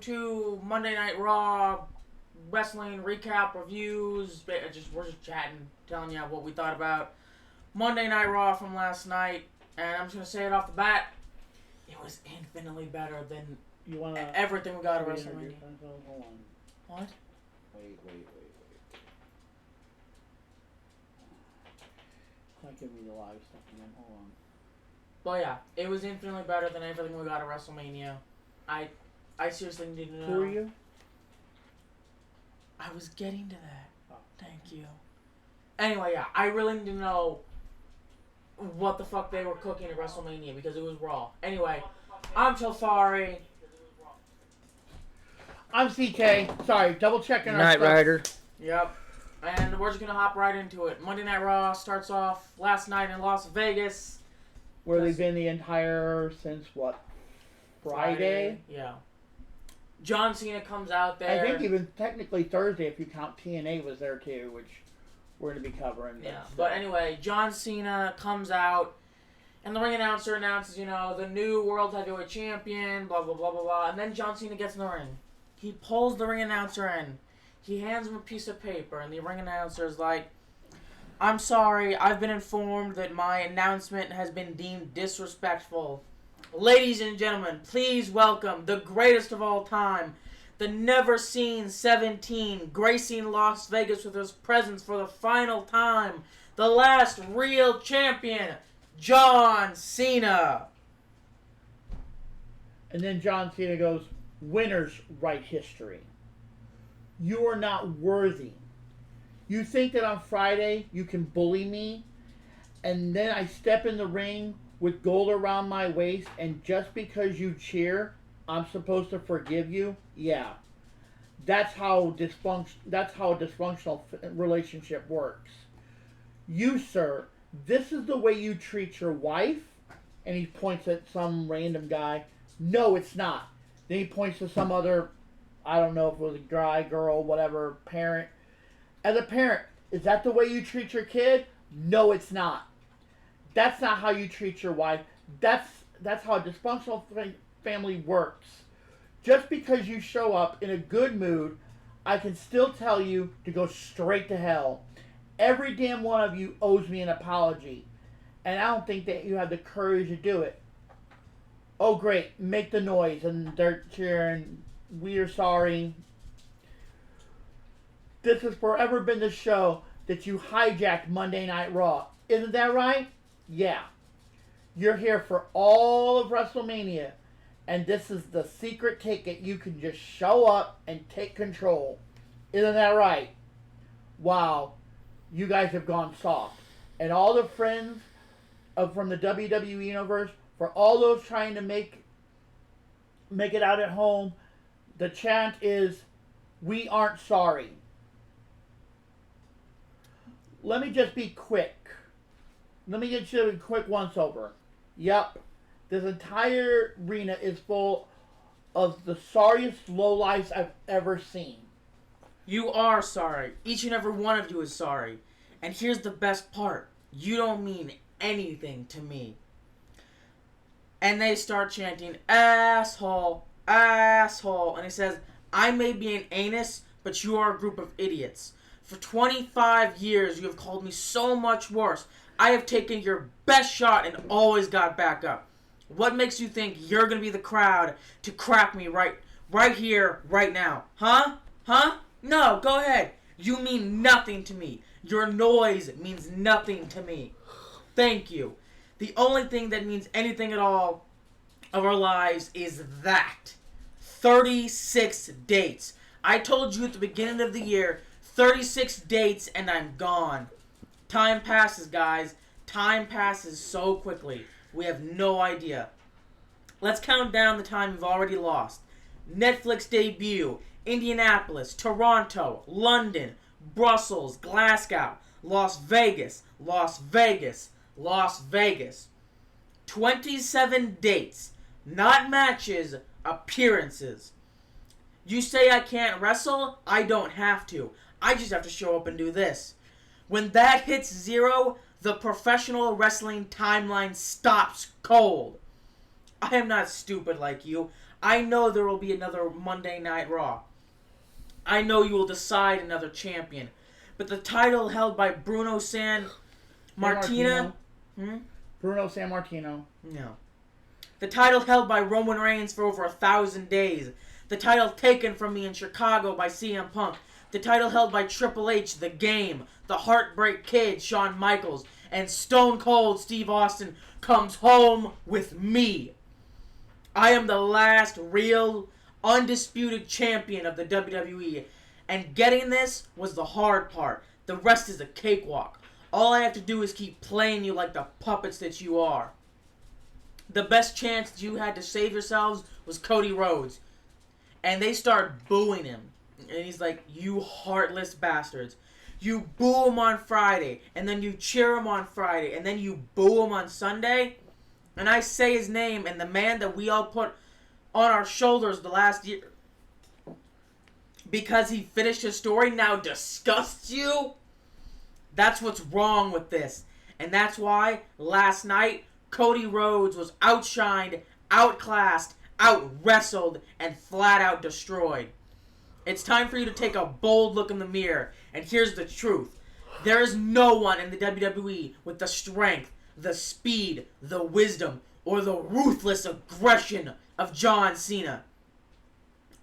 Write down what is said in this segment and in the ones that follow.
to Monday Night Raw wrestling recap reviews. We're just chatting, telling you what we thought about Monday Night Raw from last night. And I'm just gonna say it off the bat, it was infinitely better than everything we got at WrestleMania. Hold on. What? Wait. Not give me the live stuff again. Hold on. But yeah, it was infinitely better than everything we got at WrestleMania. I seriously need to know. Who are you? I was getting to that. Oh. Thank you. Anyway, yeah, I really need to know what the fuck they were cooking at WrestleMania because it was Raw. Anyway, I'm so sorry. I'm CK. Sorry, double checking our Knight stuff. Rider. Yep. And we're just gonna hop right into it. Monday Night Raw starts off last night in Las Vegas. Where they've been the entire since what? Friday? Yeah. John Cena comes out there. I think even technically Thursday if you count TNA was there too, which we're going to be covering. Yeah, but anyway, John Cena comes out, and the ring announcer announces, the new World Heavyweight Champion, blah, blah, blah, blah, blah. And then John Cena gets in the ring. He pulls the ring announcer in. He hands him a piece of paper, and the ring announcer is like, "I'm sorry, I've been informed that my announcement has been deemed disrespectful. Ladies and gentlemen, please welcome the greatest of all time, the never-seen 17, gracing Las Vegas with his presence for the final time, the last real champion, John Cena." And then John Cena goes, "Winners write history. You are not worthy. You think that on Friday you can bully me, and then I step in the ring with gold around my waist, and just because you cheer, I'm supposed to forgive you? Yeah. That's how a dysfunctional relationship works. You, sir, this is the way you treat your wife?" And he points at some random guy. "No, it's not." Then he points to some other, I don't know if it was a guy, girl, whatever, parent. "As a parent, is that the way you treat your kid?" "No, it's not. That's not how you treat your wife. That's how a dysfunctional family works. Just because you show up in a good mood, I can still tell you to go straight to hell. Every damn one of you owes me an apology, and I don't think that you have the courage to do it. Oh, great, make the noise," and they're cheering, "We are sorry. This has forever been the show that you hijacked Monday Night Raw. Isn't that right? Yeah. You're here for all of WrestleMania, and this is the secret ticket. You can just show up and take control. Isn't that right? Wow, you guys have gone soft." And all the friends from the WWE Universe, for all those trying to make it out at home, the chant is, "We aren't sorry." Let me just be quick. Let me get you a quick once over. Yep, this entire arena is full of the sorriest lowlifes I've ever seen. You are sorry. Each and every one of you is sorry. And here's the best part. You don't mean anything to me. And they start chanting, "Asshole, asshole." And he says, "I may be an anus, but you are a group of idiots. For 25 years, you have called me so much worse. I have taken your best shot and always got back up. What makes you think you're going to be the crowd to crack me right here, right now? Huh? No, go ahead. You mean nothing to me. Your noise means nothing to me. Thank you. The only thing that means anything at all of our lives is that. 36 dates. I told you at the beginning of the year, 36 dates and I'm gone. Time passes, guys. Time passes so quickly. We have no idea. Let's count down the time we've already lost. Netflix debut, Indianapolis, Toronto, London, Brussels, Glasgow, Las Vegas, Las Vegas, Las Vegas. 27 dates. Not matches, appearances. You say I can't wrestle? I don't have to. I just have to show up and do this. When that hits 0, the professional wrestling timeline stops cold. I am not stupid like you. I know there will be another Monday Night Raw. I know you will decide another champion. But the title held by Bruno San Martina... Bruno San Martino. No. The title held by Roman Reigns for over 1,000 days. The title taken from me in Chicago by CM Punk. The title held by Triple H, The Game, The Heartbreak Kid, Shawn Michaels, and Stone Cold Steve Austin comes home with me. I am the last real, undisputed champion of the WWE. And getting this was the hard part. The rest is a cakewalk. All I have to do is keep playing you like the puppets that you are. The best chance that you had to save yourselves was Cody Rhodes. And they start booing him. And he's like, you heartless bastards. You boo him on Friday, and then you cheer him on Friday, and then you boo him on Sunday. And I say his name, and the man that we all put on our shoulders the last year because he finished his story now disgusts you. That's what's wrong with this. And that's why last night Cody Rhodes was outshined, outclassed, out-wrestled, and flat-out destroyed. It's time for you to take a bold look in the mirror. And here's the truth. There is no one in the WWE with the strength, the speed, the wisdom, or the ruthless aggression of John Cena.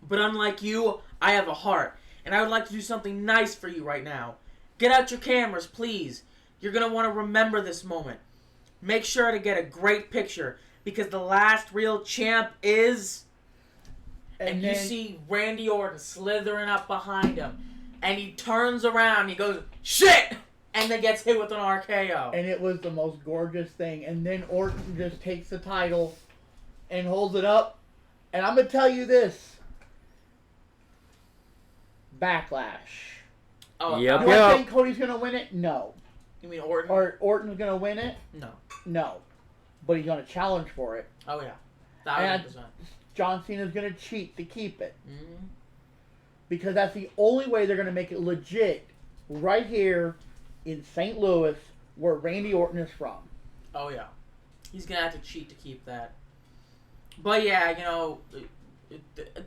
But unlike you, I have a heart. And I would like to do something nice for you right now. Get out your cameras, please. You're going to want to remember this moment. Make sure to get a great picture. Because the last real champ is... And you see Randy Orton slithering up behind him. And he turns around and he goes, shit! And then gets hit with an RKO. And it was the most gorgeous thing. And then Orton just takes the title and holds it up. And I'm going to tell you this. Backlash. Oh, yep. Do I think Cody's going to win it? No. You mean Orton? Or Orton's going to win it? No. No. But he's going to challenge for it. Oh, yeah. 1,000%. John Cena's going to cheat to keep it. Mm-hmm. Because that's the only way they're going to make it legit right here in St. Louis where Randy Orton is from. Oh, yeah. He's going to have to cheat to keep that. But, yeah, you know,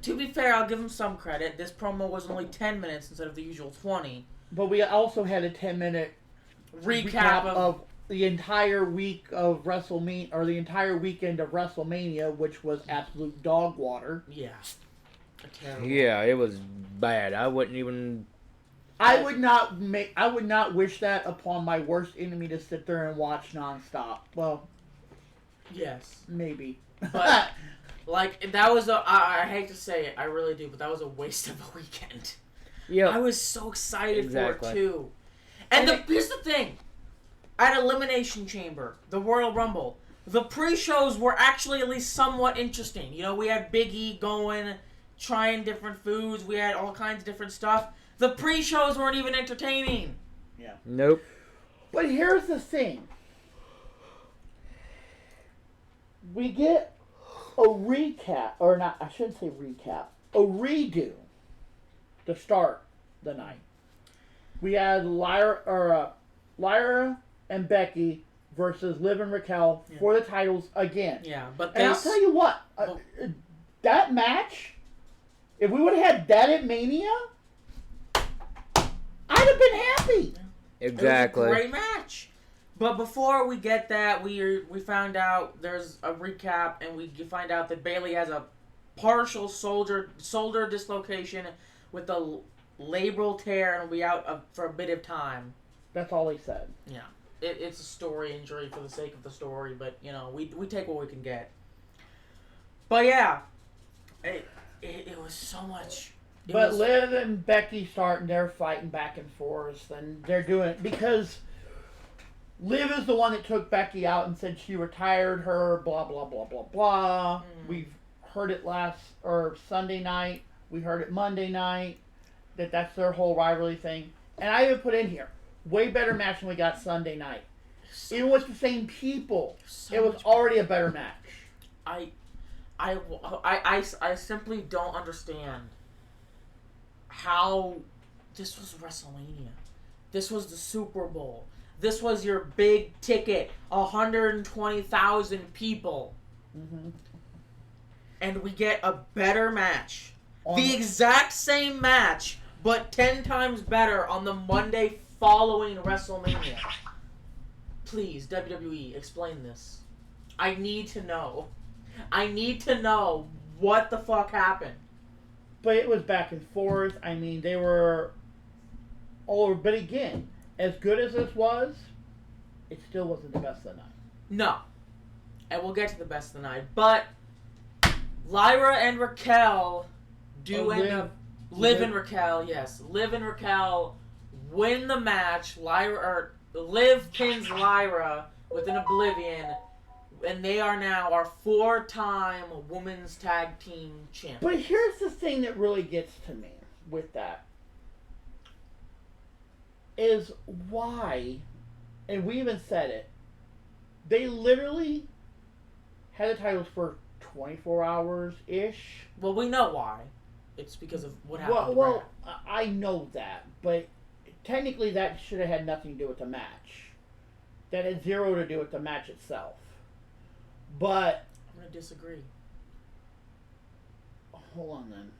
to be fair, I'll give him some credit. This promo was only 10 minutes instead of the usual 20. But we also had a 10-minute recap of the entire week of WrestleMania, or the entire weekend of WrestleMania, which was absolute dog water. Yeah. Terrible. Yeah, it was bad. I wouldn't even... I would not wish that upon my worst enemy to sit there and watch nonstop. Well, yes. Maybe. But, like, that was I hate to say it, I really do, but that was a waste of a weekend. Yeah. I was so excited for it, too. And here's the thing. At Elimination Chamber, the Royal Rumble, the pre-shows were actually at least somewhat interesting. You know, we had Big E going, trying different foods. We had all kinds of different stuff. The pre-shows weren't even entertaining. Yeah. Nope. But here's the thing. We get a recap, or not, I shouldn't say recap, a redo to start the night. We had Lyra and Becky versus Liv and Raquel for the titles again. Yeah, but and I'll tell you what, that match, if we would have had that at Mania, I'd have been happy. Exactly. It was a great match. But before we get that, we found out there's a recap, and we find out that Bayley has a partial shoulder dislocation with a labral tear and will be out for a bit of time. That's all he said. Yeah. It's a story injury for the sake of the story, but, you know, we take what we can get. But, yeah, it was so much. But Liv and Becky starting, they're fighting back and forth, and they're doing it because Liv is the one that took Becky out and said she retired her, blah, blah, blah, blah, blah. We've heard it Sunday night. We heard it Monday night, that's their whole rivalry thing. And I even put in here, way better match than we got Sunday night. Even with the same people, it was already a better match. I simply don't understand how this was WrestleMania. This was the Super Bowl. This was your big ticket, 120,000 people. Mm-hmm. and we get a better match. On The exact same match, but 10 times better on the Monday following WrestleMania. Please, WWE, explain this. I need to know. I need to know what the fuck happened. But it was back and forth. I mean, they were all over. But again, as good as this was, it still wasn't the best of the night. No. And we'll get to the best of the night. But Lyra and Raquel do end up... Liv and Raquel, yes. Liv and Raquel win the match. Liv pins Lyra with an Oblivion. And they are now our 4-time women's tag team champions. But here's the thing that really gets to me with that. Is why, and we even said it, they literally had the titles for 24 hours-ish. Well, we know why. It's because of what happened. Well, I know that, but technically that should have had nothing to do with the match. That had zero to do with the match itself. But I'm going to disagree. Hold on then.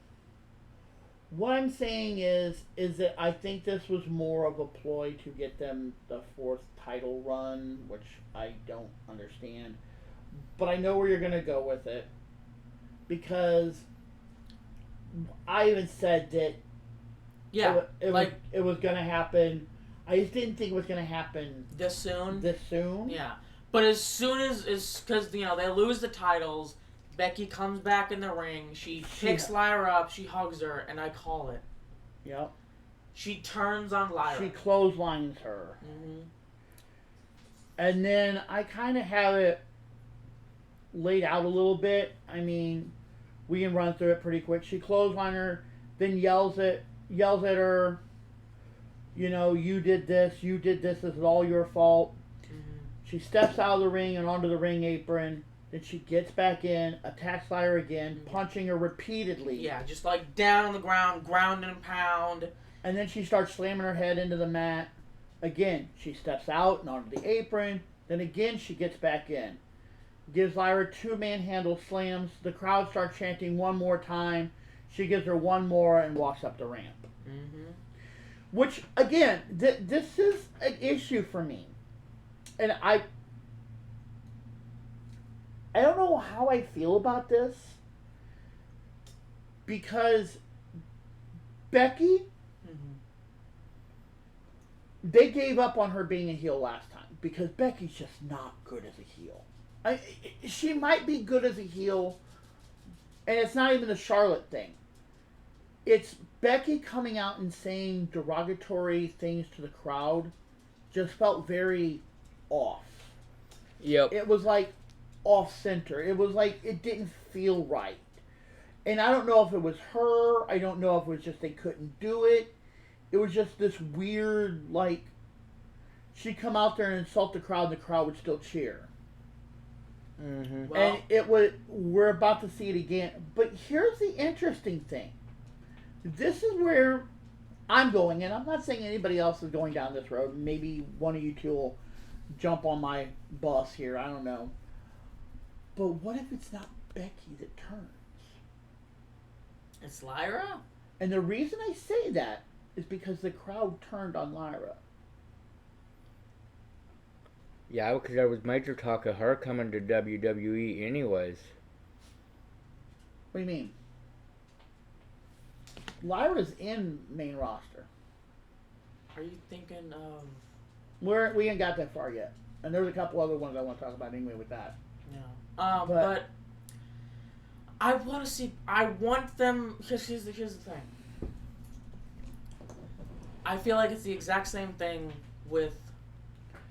What I'm saying is that I think this was more of a ploy to get them the 4th title run, which I don't understand. But I know where you're going to go with it. Because I even said that Yeah, it was going to happen. I just didn't think it was going to happen this soon. Yeah. But as soon as because they lose the titles, Becky comes back in the ring. She picks Lyra up. She hugs her, and I call it. Yep. She turns on Lyra. She clotheslines her. Mm-hmm. And then I kind of have it laid out a little bit. I mean, we can run through it pretty quick. She clotheslines her, then yells at her. You did this. This is all your fault. She steps out of the ring and onto the ring apron. Then she gets back in, attacks Lyra again, punching her repeatedly. Yeah, just like down on the ground, ground and pound. And then she starts slamming her head into the mat. Again, she steps out and onto the apron. Then again, she gets back in. Gives Lyra 2 manhandle slams. The crowd starts chanting one more time. She gives her one more and walks up the ramp. Mm-hmm. Which, again, this is an issue for me. And I don't know how I feel about this, because Becky, they gave up on her being a heel last time, because Becky's just not good as a heel. She might be good as a heel, and it's not even the Charlotte thing. It's Becky coming out and saying derogatory things to the crowd just felt very off. Yep. It was like off center. It was like it didn't feel right. And I don't know if it was her. I don't know if it was just they couldn't do it. It was just this weird, like, she'd come out there and insult the crowd and the crowd would still cheer. Mm-hmm. Well, and we're about to see it again. But here's the interesting thing. This is where I'm going, and I'm not saying anybody else is going down this road. Maybe one of you two will jump on my bus here. I don't know. But what if it's not Becky that turns? It's Lyra? And the reason I say that is because the crowd turned on Lyra. Yeah, because there was major talk of her coming to WWE anyways. What do you mean? Lyra's in main roster. Are you thinking of... We ain't got that far yet. And there's a couple other ones I want to talk about anyway with that. Yeah. But I want to see... I want them... Here's the thing. I feel like it's the exact same thing with...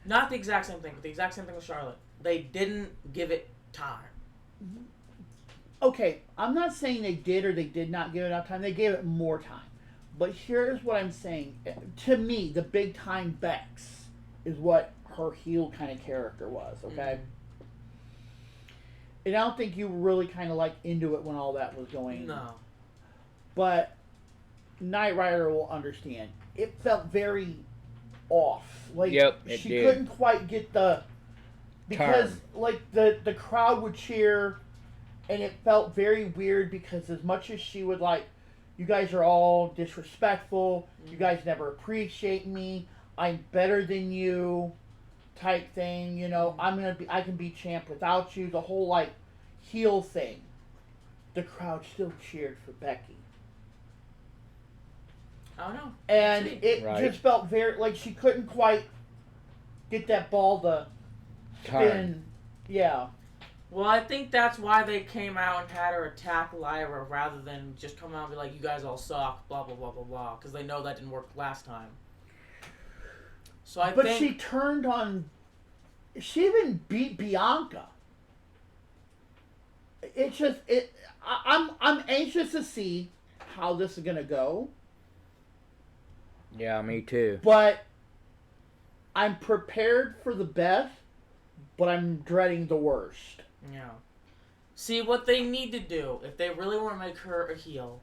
Not the exact same thing, but the exact same thing with Charlotte. They didn't give it time. Okay, I'm not saying they did or they did not give it enough time. They gave it more time. But here's what I'm saying. To me, the big time Bex is what her heel kind of character was, okay? Mm-hmm. And I don't think you were really kind of like into it when all that was going. No. But Knight Rider will understand. It felt very off. Like, yep, she did. couldn't quite get the... Because, Turn. like, the crowd would cheer... and it felt very weird because as much as she would like, you guys are all disrespectful. You guys never appreciate me. I'm better than you, type thing. You know, I can be champ without you. The whole like heel thing. The crowd still cheered for Becky. I don't know. And See. it just felt very like she couldn't quite get that ball to spin. Yeah. Well, I think that's why they came out and had her attack Lyra rather than just come out and be like, you guys all suck, blah, blah, blah, blah, blah. Because they know that didn't work last time. So I think... But she turned on... She even beat Bianca. It's just... I'm anxious to see how this is going to go. Yeah, me too. But I'm prepared for the best, but I'm dreading the worst. Yeah. See, what they need to do, if they really want to make her a heel,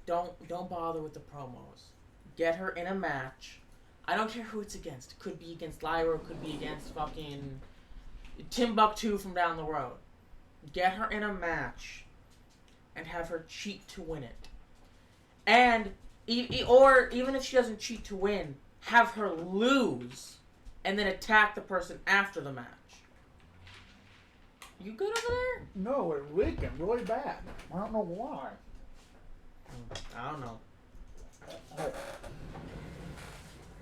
don't bother with the promos. Get her in a match. I don't care who it's against. It could be against Lyra, it could be against fucking Timbuktu from down the road. Get her in a match and have her cheat to win it. And, or even if she doesn't cheat to win, have her lose and then attack the person after the match. You good over there? No, it's leaking really bad. I don't know why. I don't know.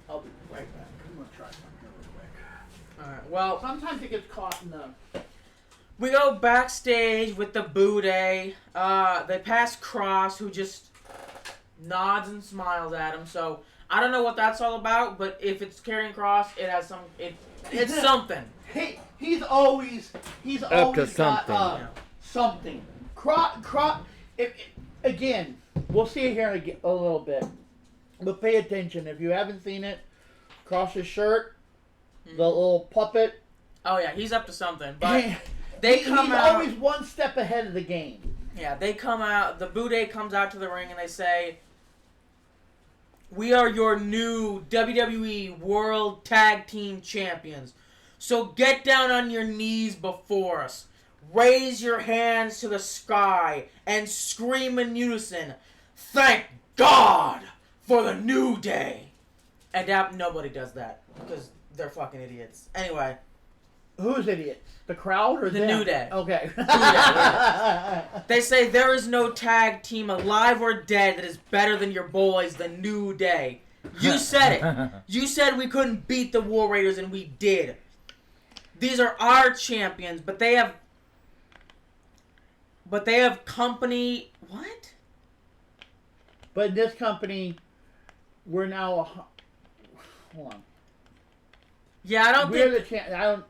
I'll be right back. I'm going to try something real quick. Alright, well... Sometimes it gets caught in the... We go backstage with the Boo Day. They pass Cross, who just nods and smiles at him. So, I don't know what that's all about, but if it's carrying Cross, it has some... It's something. He's always Up to something. got something. Again, we'll see it here in a little bit. But pay attention. If you haven't seen it, Cross's shirt, the little puppet. Oh, yeah, he's up to something. But he's always one step ahead of the game. Yeah, they come out, the Boo Day comes out to the ring and they say, we are your new WWE World Tag Team Champions. So get down on your knees before us. Raise your hands to the sky and scream in unison, thank God for the New Day. And nobody does that because they're fucking idiots. Anyway. Who's idiots? The crowd or the them? New Day? Okay. New Day. They say there is no tag team alive or dead that is better than your boys, the New Day. You said it. You said we couldn't beat the War Raiders and we did. These are our champions, but they have company... What? But in this company, we're now... Hold on. Yeah, I don't think...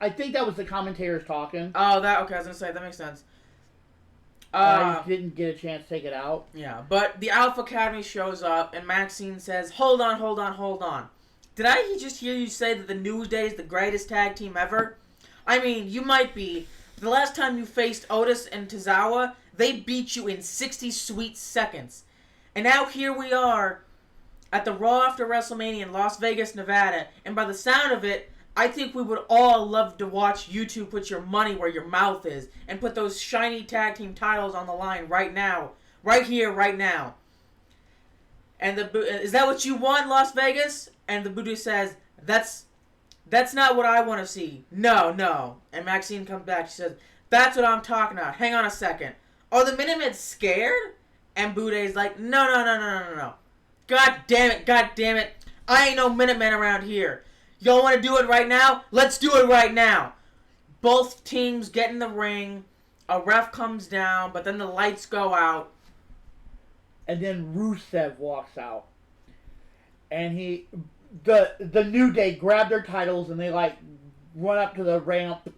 I think that was the commentators talking. Oh, that... Okay, I was going to say, that makes sense. I just didn't get a chance to take it out. Yeah, but the Alpha Academy shows up, and Maxine says, hold on. Did I just hear you say that the New Day is the greatest tag team ever? I mean, you might be. The last time you faced Otis and Tozawa, they beat you in 60 sweet seconds. And now here we are at the Raw after WrestleMania in Las Vegas, Nevada. And by the sound of it, I think we would all love to watch you two put your money where your mouth is and put those shiny tag team titles on the line right now. Right here, right now. And is that what you want, Las Vegas? And the Buddha says, That's not what I want to see. No. And Maxine comes back. She says, that's what I'm talking about. Hang on a second. Are the Minutemen scared? And Buday's like, no. God damn it. I ain't no Minutemen around here. Y'all want to do it right now? Let's do it right now. Both teams get in the ring. A ref comes down, but then the lights go out. And then Rusev walks out. And the New Day grab their titles and they like run up to the ramp.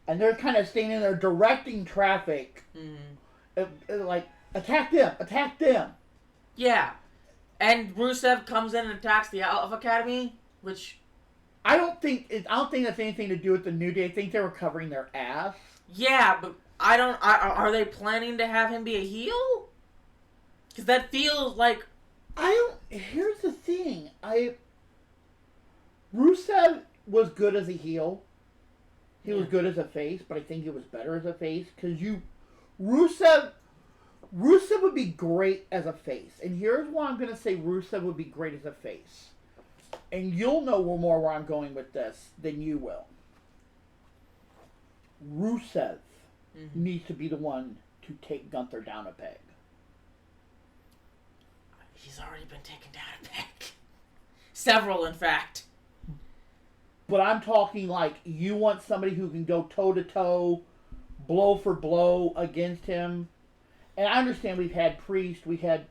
And they're kind of standing there directing traffic. Mm-hmm. Like, attack them. Yeah. And Rusev comes in and attacks the Alpha Academy, which... I don't think that's anything to do with the New Day. I think they were covering their ass. Yeah, but are they planning to have him be a heel? Because that feels like... Here's the thing. Rusev was good as a heel. He was good as a face, but I think he was better as a face. Because Rusev would be great as a face. And here's why I'm going to say Rusev would be great as a face. And you'll know more where I'm going with this than you will. Rusev needs to be the one to take Gunther down a peg. He's already been taken down a peg. Several, in fact. But I'm talking like you want somebody who can go toe-to-toe, blow for blow against him. And I understand we've had Priest, we had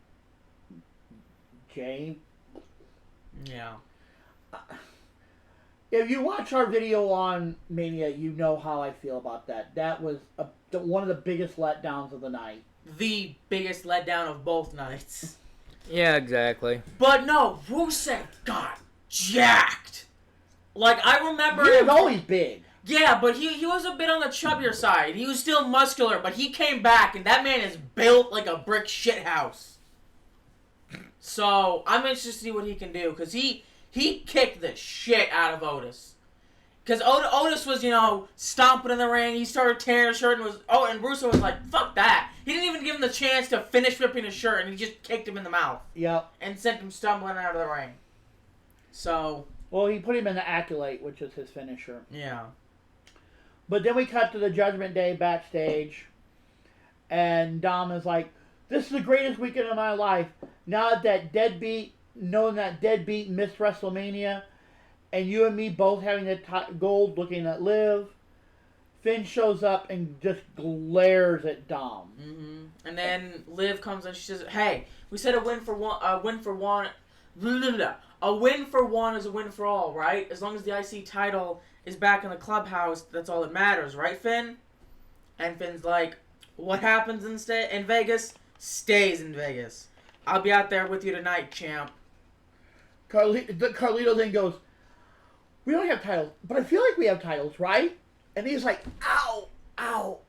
Jay. Yeah. If you watch our video on Mania, you know how I feel about that. That was one of the biggest letdowns of the night. The biggest letdown of both nights. Yeah, exactly. But no, Rusev got jacked. Like, I remember... He was always big. Yeah, but he was a bit on the chubbier side. He was still muscular, but he came back, and that man is built like a brick shithouse. So, I'm interested to see what he can do, because he kicked the shit out of Otis. Because Otis was, stomping in the ring, he started tearing his shirt, and Russo was like, fuck that. He didn't even give him the chance to finish ripping his shirt, and he just kicked him in the mouth. Yep. And sent him stumbling out of the ring. So... Well, he put him in the Accolade, which is his finisher. Yeah. But then we cut to the Judgment Day backstage, and Dom is like, "This is the greatest weekend of my life. Now that knowing that Deadbeat missed WrestleMania, and you and me both having the gold looking at Liv." Finn shows up and just glares at Dom. Mm-hmm. And then Liv comes and she says, "Hey, we said a win for one, a win for one is a win for all, right? As long as the IC title is back in the clubhouse, that's all that matters, right, Finn?" And Finn's like, "What happens in Vegas stays in Vegas. I'll be out there with you tonight, champ." Carlito then goes, "We don't have titles, but I feel like we have titles, right?" And he's like, "Ow, ow,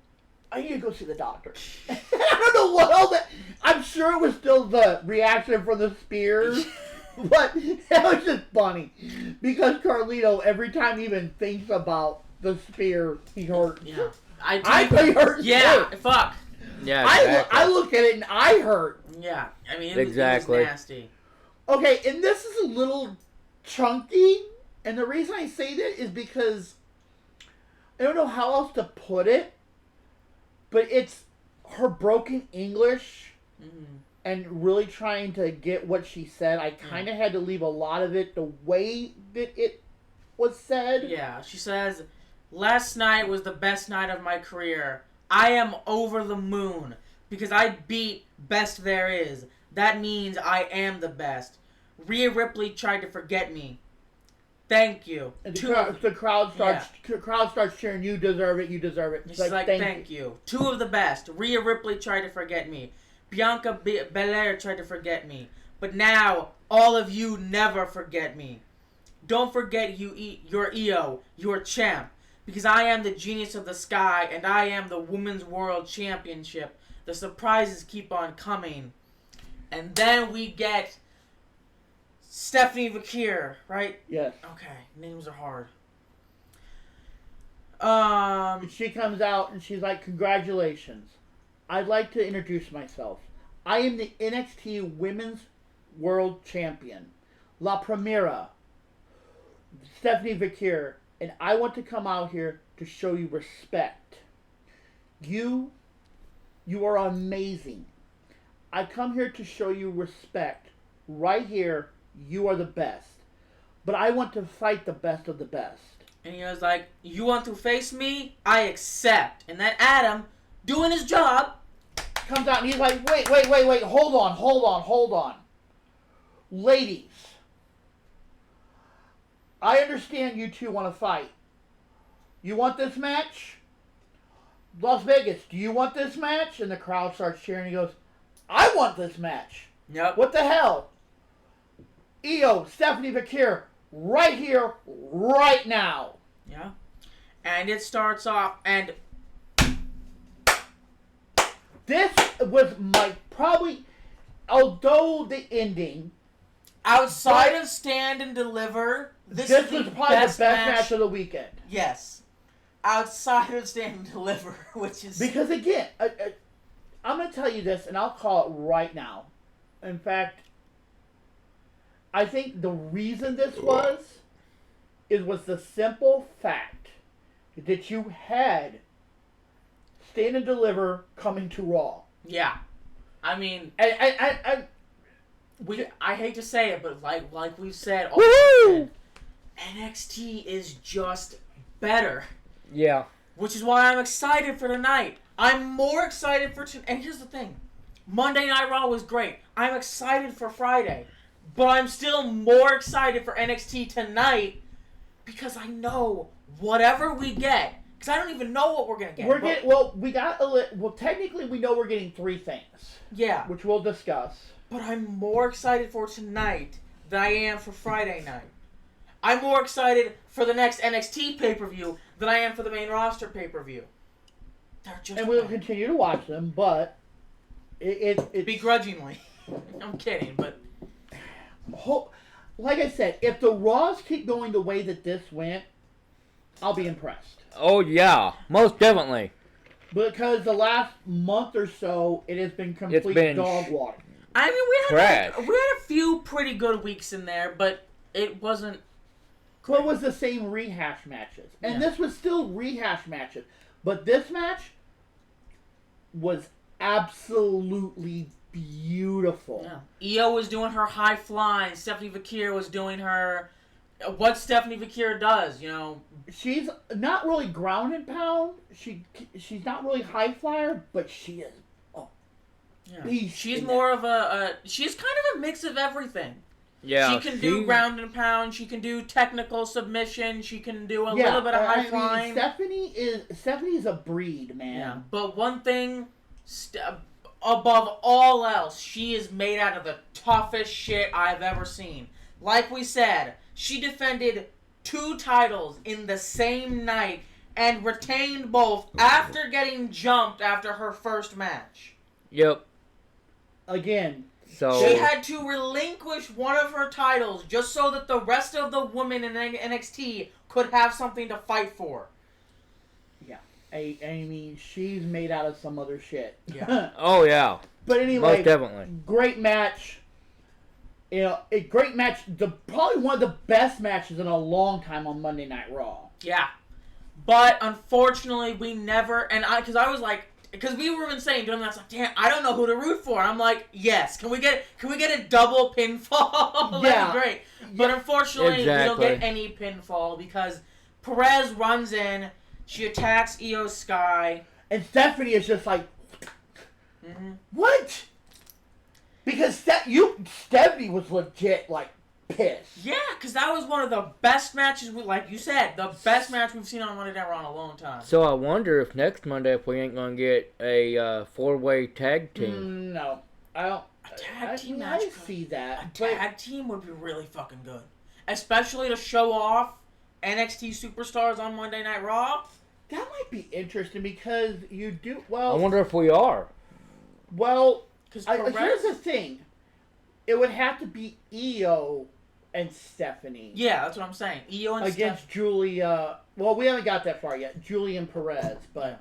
I need to go see the doctor." I don't know what all that... I'm sure it was still the reaction from the spears. But that was just funny. Because Carlito, every time he even thinks about the spear, he hurts. Yeah. I think he hurts. Yeah, too. fuck. Yeah, exactly. I look at it and I hurt. Yeah, I mean, it was nasty. Okay, and this is a little chunky. And the reason I say that is because I don't know how else to put it. But it's her broken English. Mm-hmm. And really trying to get what she said. I kind of had to leave a lot of it the way that it was said. Yeah, she says, "Last night was the best night of my career. I am over the moon because I beat best there is. That means I am the best. Rhea Ripley tried to forget me. Thank you." And the crowd starts cheering, "You deserve it, you deserve it." She's like, thank you. Two of the best. Rhea Ripley tried to forget me. Bianca Belair tried to forget me. But now, all of you never forget me. Don't forget your EO, your champ. Because I am the genius of the sky, and I am the Women's World Championship. The surprises keep on coming. And then we get Stephanie Vakir, right? Yes. Okay, names are hard. She comes out and she's like, "Congratulations. I'd like to introduce myself. I am the NXT Women's World Champion, La Primera, Stephanie Vakir, and I want to come out here to show you respect. You are amazing. I come here to show you respect. Right here, you are the best. But I want to fight the best of the best." And he was like, "You want to face me? I accept." And then Adam, doing his job, comes out and he's like, wait, hold on. Ladies, I understand you two want to fight. You want this match? Las Vegas, do you want this match? And the crowd starts cheering. He goes, "I want this match." Yep. What the hell? EO, Stephanie Vakir, right here, right now. Yeah. And it starts off, and this was although the ending, outside of Stand and Deliver, this was probably the best match of the weekend. Yes. outside of Stand and Deliver, which is... Because again, I'm going to tell you this, and I'll call it right now. In fact, I think the reason this was the simple fact that you had Stand and Deliver coming to Raw. Yeah. I mean... I hate to say it, but like we've said, NXT is just better. Yeah. Which is why I'm excited for tonight. I'm more excited for... And here's the thing. Monday Night Raw was great. I'm excited for Friday. But I'm still more excited for NXT tonight because I know whatever we get... Because I don't even know what we're going to get. Technically we know we're getting 3 things. Yeah. Which we'll discuss. But I'm more excited for tonight than I am for Friday night. I'm more excited for the next NXT pay-per-view than I am for the main roster pay-per-view. And we'll continue to watch them, but it's begrudgingly. I'm kidding, but like I said, if the Raws keep going the way that this went, I'll be impressed. Oh yeah, most definitely. Because the last month or so, it has been complete dog water. I mean, we had a few pretty good weeks in there, but it wasn't. Well, it was the same rehash matches, and this was still rehash matches, but this match was absolutely beautiful. Yeah. Io was doing her high flying. Stephanie Vakir was doing her what Stephanie Vakir does. You know, she's not really ground and pound. She's not really high flyer, but she is. Yeah. She's more of she's kind of a mix of everything. Yeah, she can do ground and pound. She can do technical submission. She can do a little bit of high flying. Stephanie's a breed, man. Yeah. But one thing, above all else, she is made out of the toughest shit I've ever seen. Like we said, she defended 2 titles in the same night and retained both after getting jumped after her first match. Yep. Again, she had to relinquish one of her titles just so that the rest of the women in NXT could have something to fight for. Yeah. I mean, she's made out of some other shit. Yeah. Oh, yeah. But anyway, most definitely. Great match. You know, a great match. Probably one of the best matches in a long time on Monday Night Raw. Yeah. But, unfortunately, we never... Because I was like... Because we were even saying during that, I was like, damn, I don't know who to root for. And I'm like, yes. Can we get a double pinfall? That'd be great. But unfortunately, we don't get any pinfall because Perez runs in, she attacks Io Sky. And Stephanie is just like, what? Because Stephanie was legit, like, pissed. Yeah, because that was one of the best matches, like you said, the best match we've seen on Monday Night Raw in a long time. So I wonder if next Monday if we ain't going to get a 4-way tag team. No. I don't. A tag team match. I see that. A tag team would be really fucking good. Especially to show off NXT superstars on Monday Night Raw. That might be interesting because you do, well... I wonder if we are. Well, here's the thing. It would have to be Io and Stephanie. Yeah, that's what I'm saying. Io and against Julia. Well, we haven't got that far yet. Julia and Perez, but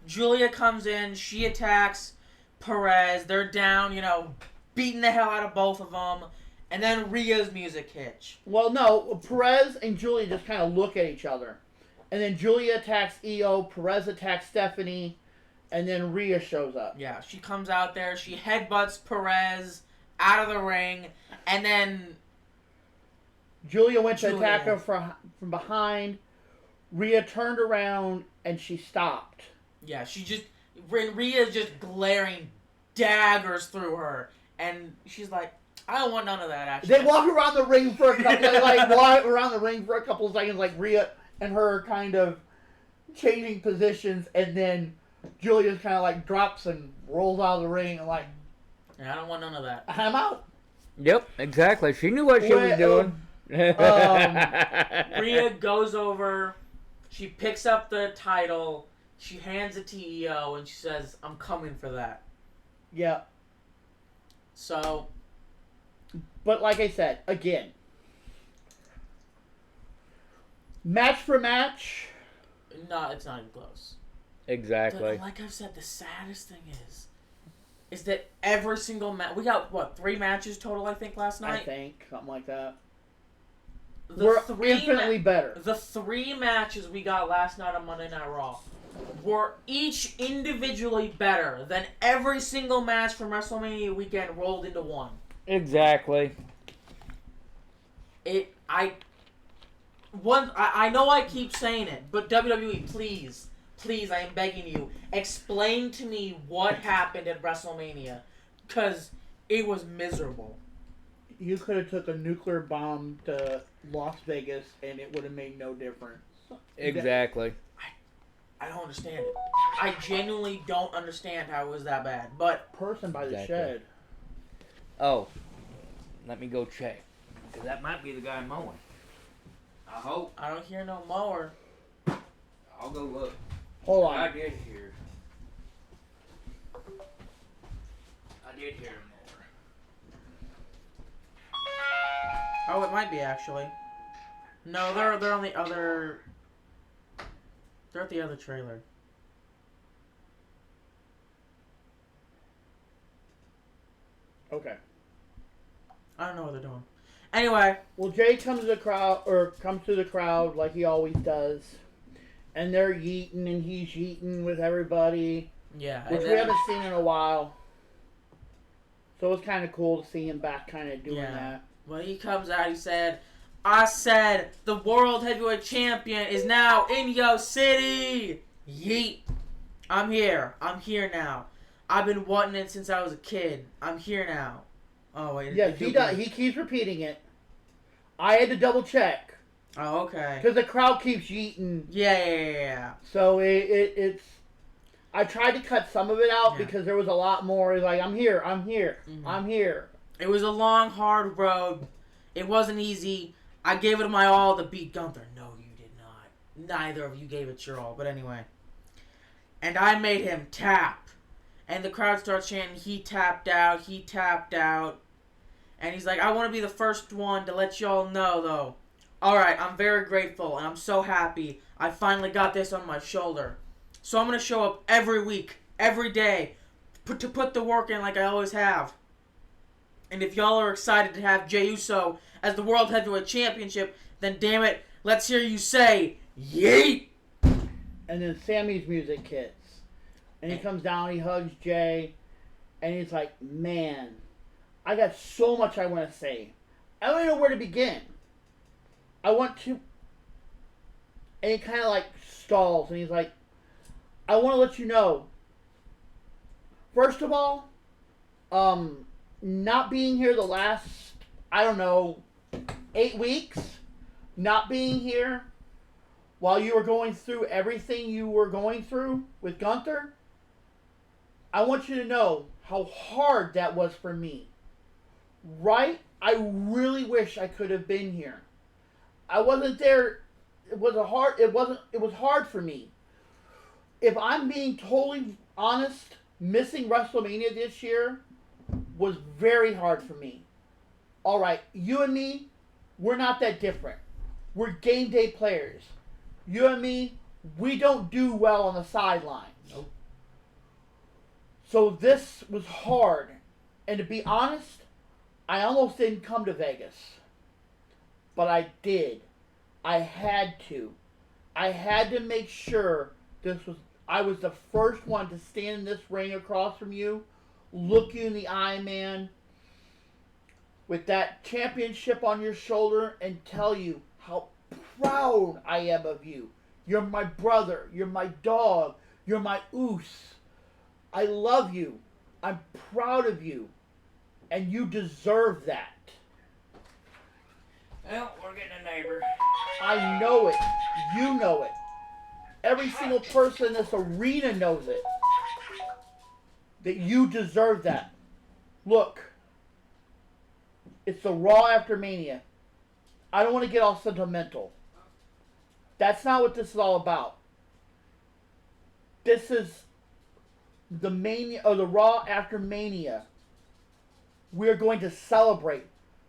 Julia comes in. She attacks Perez. They're down, beating the hell out of both of them. And then Rhea's music hits. Well, no. Perez and Julia just kind of look at each other. And then Julia attacks Io. Perez attacks Stephanie. And then Rhea shows up. Yeah, she comes out there. She headbutts Perez out of the ring. And then Julia went to attack her from behind. Rhea turned around and she stopped. Yeah, Rhea's just glaring daggers through her. And she's like, I don't want none of that, actually. They walk around the ring for a couple of seconds, like Rhea and her kind of changing positions. And then Julia just kind of like drops and rolls out of the ring and like, yeah, I don't want none of that. I'm out. Yep, exactly. She knew what she was doing. Rhea goes over, she picks up the title, she hands it to Io, and she says, I'm coming for that. Yeah. So. But like I said, again, match for match. No, it's not even close. Exactly. Like I've said, the saddest thing is that every single match... We got, what, 3 matches total, I think, last night? I think. Something like that. We're infinitely better. The 3 matches we got last night on Monday Night Raw were each individually better than every single match from WrestleMania weekend rolled into one. Exactly. I know I keep saying it, but WWE, please, I am begging you, explain to me what happened at WrestleMania, because it was miserable. You could have took a nuclear bomb to Las Vegas and it would have made no difference. Exactly. I don't understand it. I genuinely don't understand how it was that bad. But person by the Exactly. shed. Oh, let me go check. Because that might be the guy mowing. I hope. I don't hear no mower. I'll go look. Hold on. I did hear a mower. Oh, it might be actually. No, they're on the other. They're at the other trailer. Okay. I don't know what they're doing. Anyway. Well, Jay comes to the crowd like he always does, and they're yeeting and he's yeeting with everybody, Yeah. which we haven't seen in a while. So it's kind of cool to see him back, kind of doing that. When he comes out, he said, "I said the World Heavyweight Champion is now in your city. Yeet. I'm here. I'm here now. I've been wanting it since I was a kid. I'm here now." Oh wait. Yes, he does. He keeps repeating it. I had to double check Oh, okay. because the crowd keeps yeeting. Yeah. So it's. I tried to cut some of it out because there was a lot more. Like, I'm here. Mm-hmm. I'm here. It was a long, hard road. It wasn't easy. I gave it my all to beat Gunther. No, you did not. Neither of you gave it your all. But anyway. And I made him tap. And the crowd starts chanting, "He tapped out. He tapped out." And he's like, "I want to be the first one to let y'all know, though. Alright, I'm very grateful. And I'm so happy. I finally got this on my shoulder. So I'm going to show up every week, every day, to put the work in like I always have. And if y'all are excited to have Jey Uso as the World Heavyweight Championship, then damn it, let's hear you say, yeet!" And then Sammy's music hits. And he comes down, he hugs Jay, and he's like, "Man, I got so much I want to say. I don't even know where to begin. I want to..." And he kind of like stalls, and he's like, "I want to let you know, first of all, not being here the last, I don't know, 8 weeks, not being here while you were going through everything you were going through with Gunther, I want you to know how hard that was for me. Right? I really wish I could have been here. I wasn't there. It was hard for me. If I'm being totally honest, missing WrestleMania this year was very hard for me. Alright, you and me, we're not that different. We're game day players. You and me, we don't do well on the sidelines. Nope. So this was hard. And to be honest, I almost didn't come to Vegas. But I did. I had to. I had to make sure I was the first one to stand in this ring across from you, look you in the eye, man, with that championship on your shoulder, and tell you how proud I am of you. You're my brother. You're my dog. You're my oos. I love you. I'm proud of you. And you deserve that. Well, we're getting a neighbor. I know it. You know it. Every single person in this arena knows it. That you deserve that. Look. It's the Raw after Mania. I don't want to get all sentimental. That's not what this is all about. This is the Mania, or the Raw after Mania. We're going to celebrate.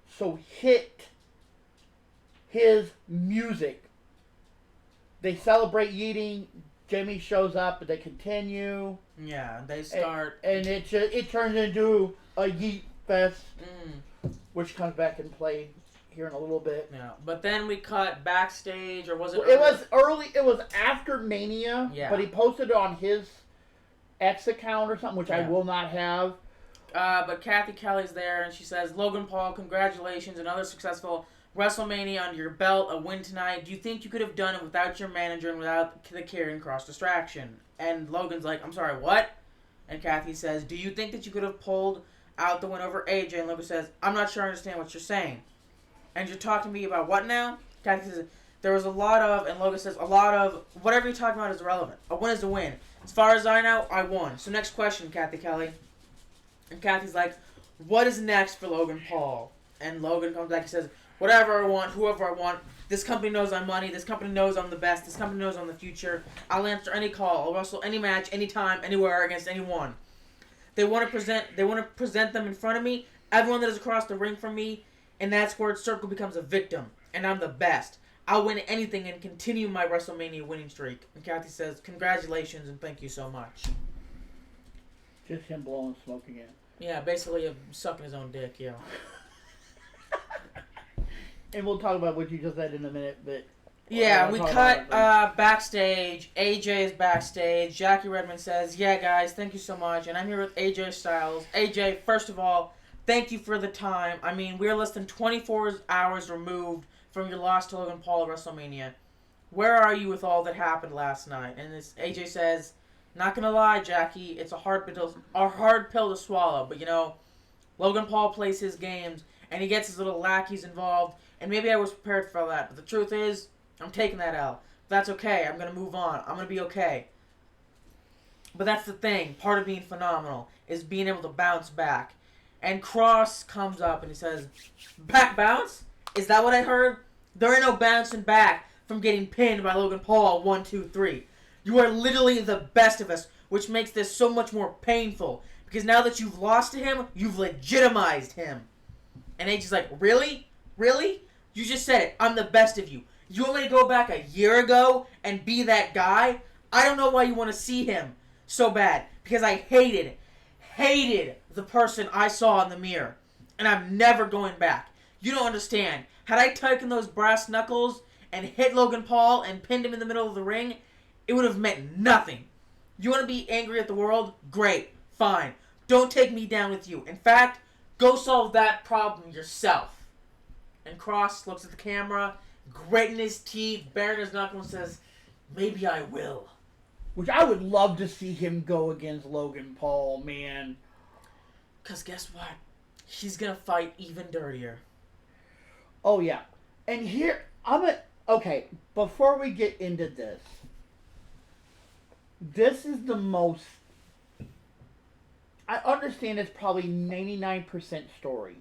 So hit his music They celebrate yeeting. Jimmy shows up, but they continue. Yeah, they start... And it turns into a yeet fest, which comes back in play here in a little bit. Yeah, but then we cut backstage, or was it... It was early. It was after Mania, yeah. But he posted it on his X account or something, which I will not have. But Kathy Kelly's there, and she says, Logan Paul, congratulations, another successful WrestleMania under your belt, a win tonight. Do you think you could have done it without your manager and without the Karrion Kross distraction? And Logan's like, I'm sorry, what? And Kathy says, do you think that you could have pulled out the win over AJ? And Logan says, I'm not sure I understand what you're saying. And you're talking to me about what now? Kathy says, there was a lot of, and Logan says, a lot of, whatever you're talking about is irrelevant. A win is a win. As far as I know, I won. So next question, Kathy Kelly. And Kathy's like, what is next for Logan Paul? And Logan comes back and says, whatever I want, whoever I want. This company knows I'm money. This company knows I'm the best. This company knows I'm the future. I'll answer any call. I'll wrestle any match, anytime, anywhere, against anyone. They want to present them in front of me. Everyone that is across the ring from me, in that squared circle becomes a victim. And I'm the best. I'll win anything and continue my WrestleMania winning streak. And Kathy says, congratulations and thank you so much. Just him blowing smoke again. Yeah, basically sucking his own dick, yeah. And we'll talk about what you just said in a minute, but... Yeah, we cut backstage. AJ is backstage. Jackie Redmond says, yeah, guys, thank you so much. And I'm here with AJ Styles. AJ, first of all, thank you for the time. I mean, we're less than 24 hours removed from your loss to Logan Paul at WrestleMania. Where are you with all that happened last night? And AJ says, not gonna lie, Jackie, it's a hard pill to swallow. But, you know, Logan Paul plays his games, and he gets his little lackeys involved. And maybe I was prepared for that. But the truth is, I'm taking that L. That's okay. I'm going to move on. I'm going to be okay. But that's the thing. Part of being phenomenal is being able to bounce back. And Kross comes up and he says, back bounce? Is that what I heard? There ain't no bouncing back from getting pinned by Logan Paul 1, 2, 3. You are literally the best of us, which makes this so much more painful. Because now that you've lost to him, you've legitimized him. And AJ's like, really? Really? You just said it. I'm the best of you. You want me to go back a year ago and be that guy? I don't know why you want to see him so bad. Because I hated the person I saw in the mirror. And I'm never going back. You don't understand. Had I taken those brass knuckles and hit Logan Paul and pinned him in the middle of the ring, it would have meant nothing. You want to be angry at the world? Great. Fine. Don't take me down with you. In fact, go solve that problem yourself. And Kross looks at the camera, gritting his teeth, baring his knuckles, and says, maybe I will. Which I would love to see him go against Logan Paul, man. Because guess what? He's going to fight even dirtier. Oh, yeah. And here, okay, before we get into this, this is the most, I understand it's probably 99% story.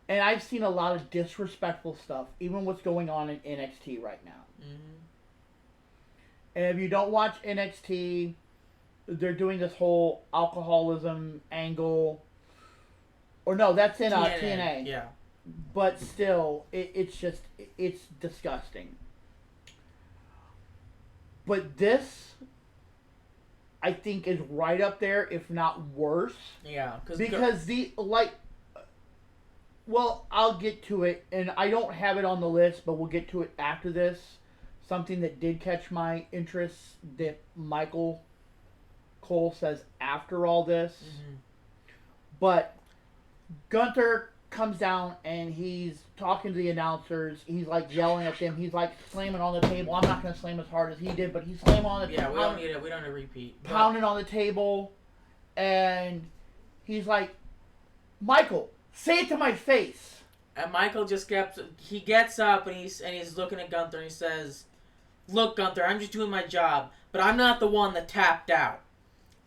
And I've seen a lot of disrespectful stuff, even what's going on in NXT right now. Mm-hmm. And if you don't watch NXT, they're doing this whole alcoholism angle. Or no, that's in TNA. Yeah. But still, it's disgusting. But this, I think, is right up there, if not worse. Yeah. Because well, I'll get to it, and I don't have it on the list, but we'll get to it after this. Something that did catch my interest that Michael Cole says after all this. Mm-hmm. But Gunther comes down, and he's talking to the announcers. He's, like, yelling at them. He's, like, slamming on the table. I'm not going to slam as hard as he did, but he's slamming on the table. Yeah, we don't need it. We don't need a repeat. Pounding on the table, and he's like, Michael, say it to my face. And Michael just gets up and he's looking at Gunther and he says, look, Gunther, I'm just doing my job, but I'm not the one that tapped out.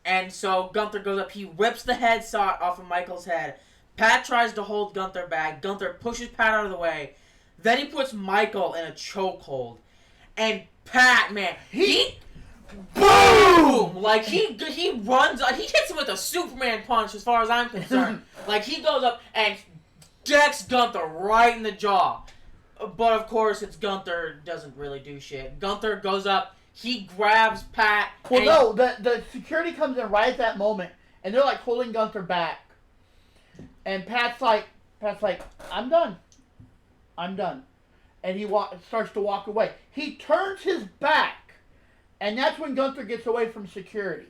And so Gunther goes up, he rips the headset off of Michael's head. Pat tries to hold Gunther back. Gunther pushes Pat out of the way. Then he puts Michael in a chokehold. And Pat, man, he boom! Like, he runs, he hits him with a Superman punch as far as I'm concerned. Like, he goes up and decks Gunther right in the jaw. But of course, it's Gunther doesn't really do shit. Gunther goes up, he grabs Pat. Well, no, the security comes in right at that moment, and they're like holding Gunther back. And Pat's like, I'm done. And he starts to walk away. He turns his back, and that's when Gunther gets away from security.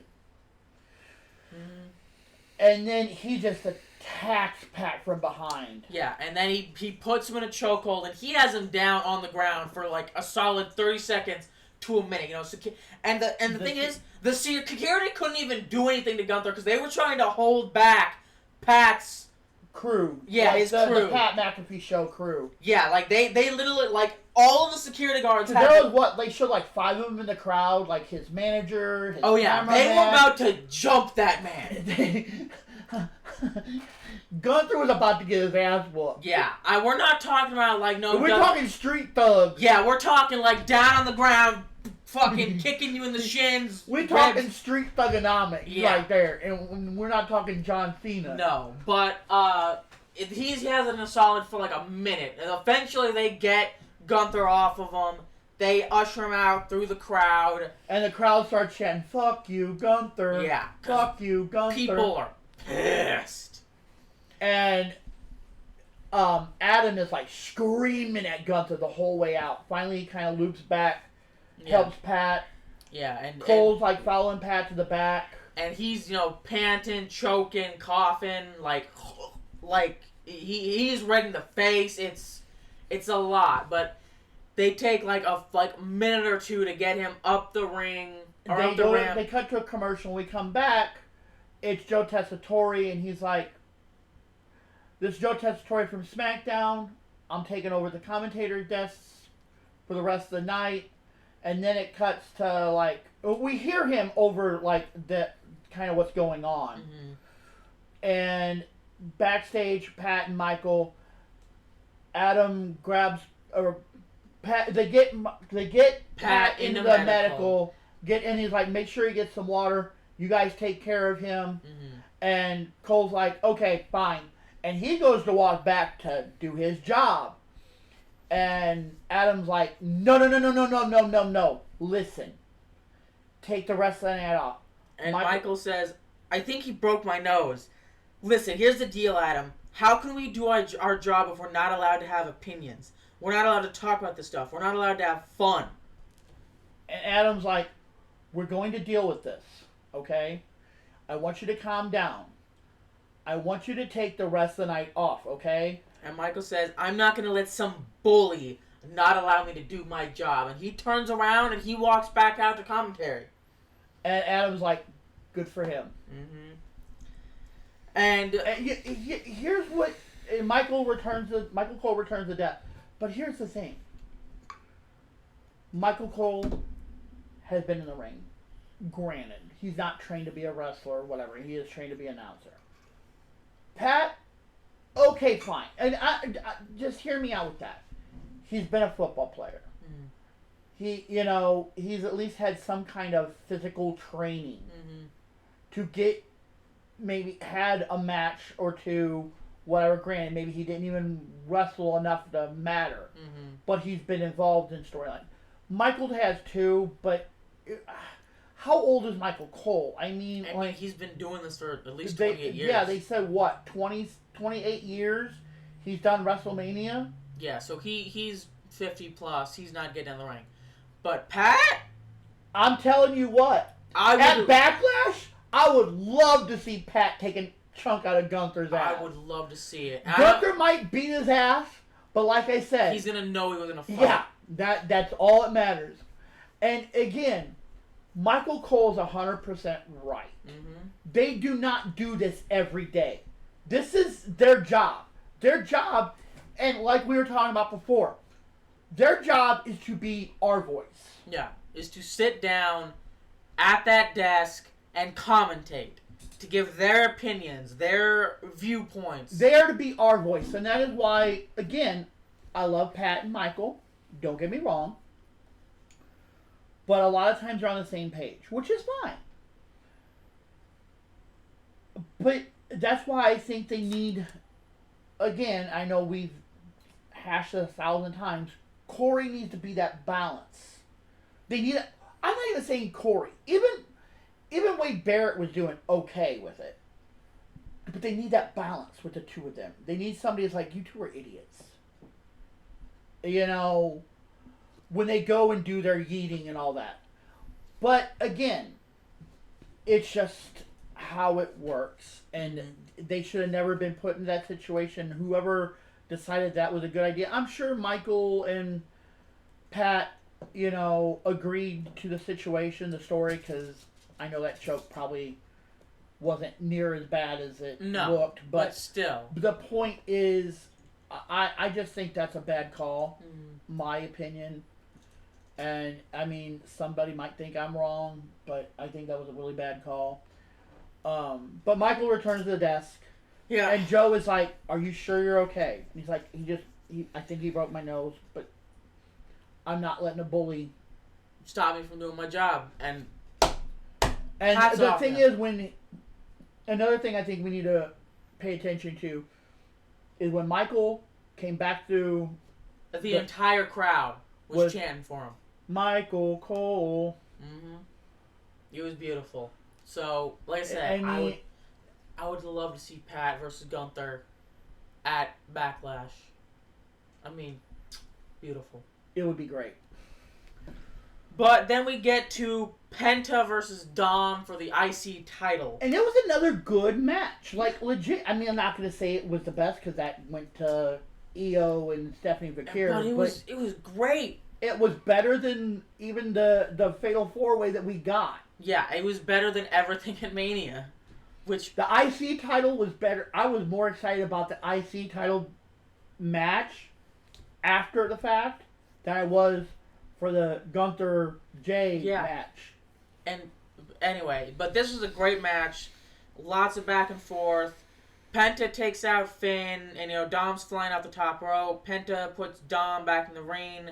And then he just attacks Pat from behind. Yeah, and then he puts him in a chokehold, and he has him down on the ground for like a solid 30 seconds to a minute. You know, and the thing is, the security couldn't even do anything to Gunther because they were trying to hold back Pat's crew. Yeah, like his crew. The Pat McAfee show crew. Yeah, like they literally, like, all of the security guards had... There was what? They showed like 5 of them in the crowd, like his manager, his cameraman. They were about to jump that man. Gunther was about to get his ass whooped. Yeah, we're not talking about, like, no... We're talking street thugs. Yeah, we're talking, like, down on the ground, fucking kicking you in the shins. We're talking street thugonomics right there, and we're not talking John Cena. No, but he has it in a solid for like a minute, and eventually they get Gunther off of him. They usher him out through the crowd, and the crowd starts chanting, "Fuck you, Gunther!" Yeah, fuck you, Gunther. People are pissed, and Adam is like screaming at Gunther the whole way out. Finally, he kind of loops back. Helps Pat. Yeah, and Cole's like following Pat to the back. And he's, panting, choking, coughing, like he's red in the face. It's a lot, but they take like a minute or two to get him up the ring or up the ramp. They cut to a commercial. When we come back, it's Joe Tessitore, and he's like, "This is Joe Tessitore from SmackDown. I'm taking over the commentator's desks for the rest of the night." And then it cuts to, like, we hear him over, like, the kind of what's going on. Mm-hmm. And backstage, Pat and Michael, Adam grabs, or Pat, they get Pat into the medical. And he's like, make sure he gets some water. You guys take care of him. Mm-hmm. And Cole's like, okay, fine. And he goes to walk back to do his job. And Adam's like, no. Listen. Take the rest of the night off. And Michael says, I think he broke my nose. Listen, here's the deal, Adam. How can we do our job if we're not allowed to have opinions? We're not allowed to talk about this stuff. We're not allowed to have fun. And Adam's like, we're going to deal with this, okay? I want you to calm down. I want you to take the rest of the night off, okay? And Michael says, I'm not going to let some bully not allow me to do my job. And he turns around and he walks back out to commentary. And Adam's like, good for him. Mm-hmm. And here's what... Michael Cole returns to death. But here's the thing. Michael Cole has been in the ring. Granted, he's not trained to be a wrestler or whatever. He is trained to be an announcer. Pat... Okay, fine. And I just hear me out with that. He's been a football player. Mm-hmm. He's at least had some kind of physical training to get, maybe had a match or two, whatever. Granted, maybe he didn't even wrestle enough to matter. Mm-hmm. But he's been involved in storyline. Michael has too, but... How old is Michael Cole? I mean, he's been doing this for at least 28 years. Yeah, they said, 28 years? He's done WrestleMania? Yeah, so he's 50 plus. He's not getting in the ring. But Pat? I'm telling you what. At Backlash, I would love to see Pat take a chunk out of Gunther's ass. I would love to see it. Gunther might beat his ass, but like I said... He's going to know he was going to fight. Yeah, that's all that matters. And again... Michael Cole's 100% right. Mm-hmm. They do not do this every day. This is their job. Their job, and like we were talking about before, their job is to be our voice. Yeah, is to sit down at that desk and commentate, to give their opinions, their viewpoints. They are to be our voice, and that is why, again, I love Pat and Michael. Don't get me wrong. But a lot of times they're on the same page, which is fine. But that's why I think they need, again, I know we've rehashed it 1,000 times. Corey needs to be that balance. They need. I'm not even saying Corey. Even Wade Barrett was doing okay with it. But they need that balance with the two of them. They need somebody that's like, you two are idiots. You know, when they go and do their yeeting and all that. But again, it's just how it works. And they should have never been put in that situation. Whoever decided that was a good idea. I'm sure Michael and Pat, you know, agreed to the situation, the story, because I know that choke probably wasn't near as bad as it looked. But still. The point is, I just think that's a bad call, my opinion. And, I mean, somebody might think I'm wrong, but I think that was a really bad call. But Michael returns to the desk. Yeah. And Joe is like, are you sure you're okay? And he's like, I think he broke my nose, but I'm not letting a bully stop me from doing my job. And the thing is, another thing I think we need to pay attention to is when Michael came back through. The entire crowd was chanting for him. Michael Cole. Mm-hmm. It was beautiful. So, like I said, I would love to see Pat versus Gunther at Backlash. I mean, beautiful. It would be great. But then we get to Penta versus Dom for the IC title. And it was another good match. Like, legit. I mean, I'm not going to say it was the best because that went to EO and Stephanie Vakir. But it was great. It was better than even the Fatal 4-Way that we got. Yeah, it was better than everything at Mania. Which the IC title was better. I was more excited about the IC title match after the fact than I was for the Gunther Jay match. And anyway, but this was a great match. Lots of back and forth. Penta takes out Finn, and Dom's flying out the top rope. Penta puts Dom back in the ring,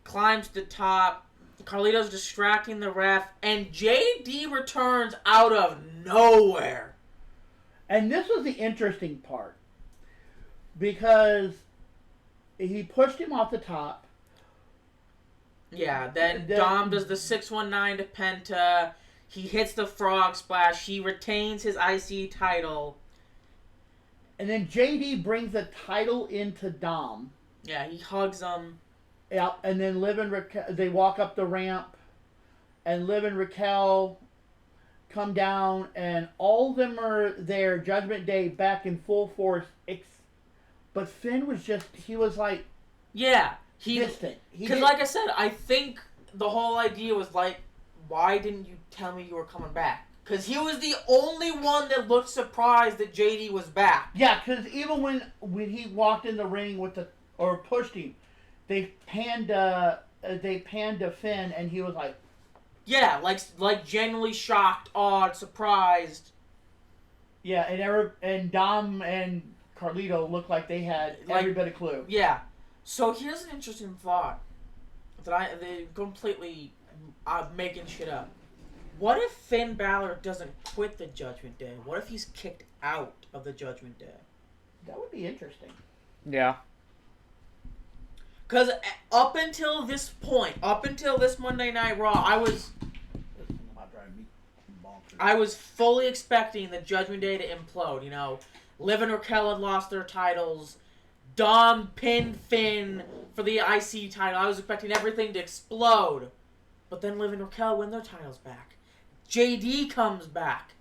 climbs to the top. Carlito's distracting the ref, and JD returns out of nowhere. And this was the interesting part, because he pushed him off the top. Yeah, then Dom does the 619 to Penta. He hits the frog splash. He retains his IC title. And then JD brings the title into Dom. Yeah, he hugs him. Yeah, and then Liv and Raquel, they walk up the ramp, and Liv and Raquel come down, and all of them are there, Judgment Day, back in full force. But Finn was he was like... Yeah. Distant. Because like I said, I think the whole idea was like, why didn't you tell me you were coming back? Because he was the only one that looked surprised that JD was back. Yeah, because even when he walked in the ring or pushed him, they panned to Finn, and he was like... Yeah, like genuinely shocked, awed, surprised. Yeah, and Dom and Carlito looked like they had every bit of clue. Yeah. So here's an interesting thought that they completely making shit up. What if Finn Balor doesn't quit the Judgment Day? What if he's kicked out of the Judgment Day? That would be interesting. Yeah. Because up until this point, up until this Monday Night Raw, I was fully expecting the Judgment Day to implode. Liv and Raquel had lost their titles. Dom pinned Finn for the IC title. I was expecting everything to explode. But then Liv and Raquel win their titles back. JD comes back.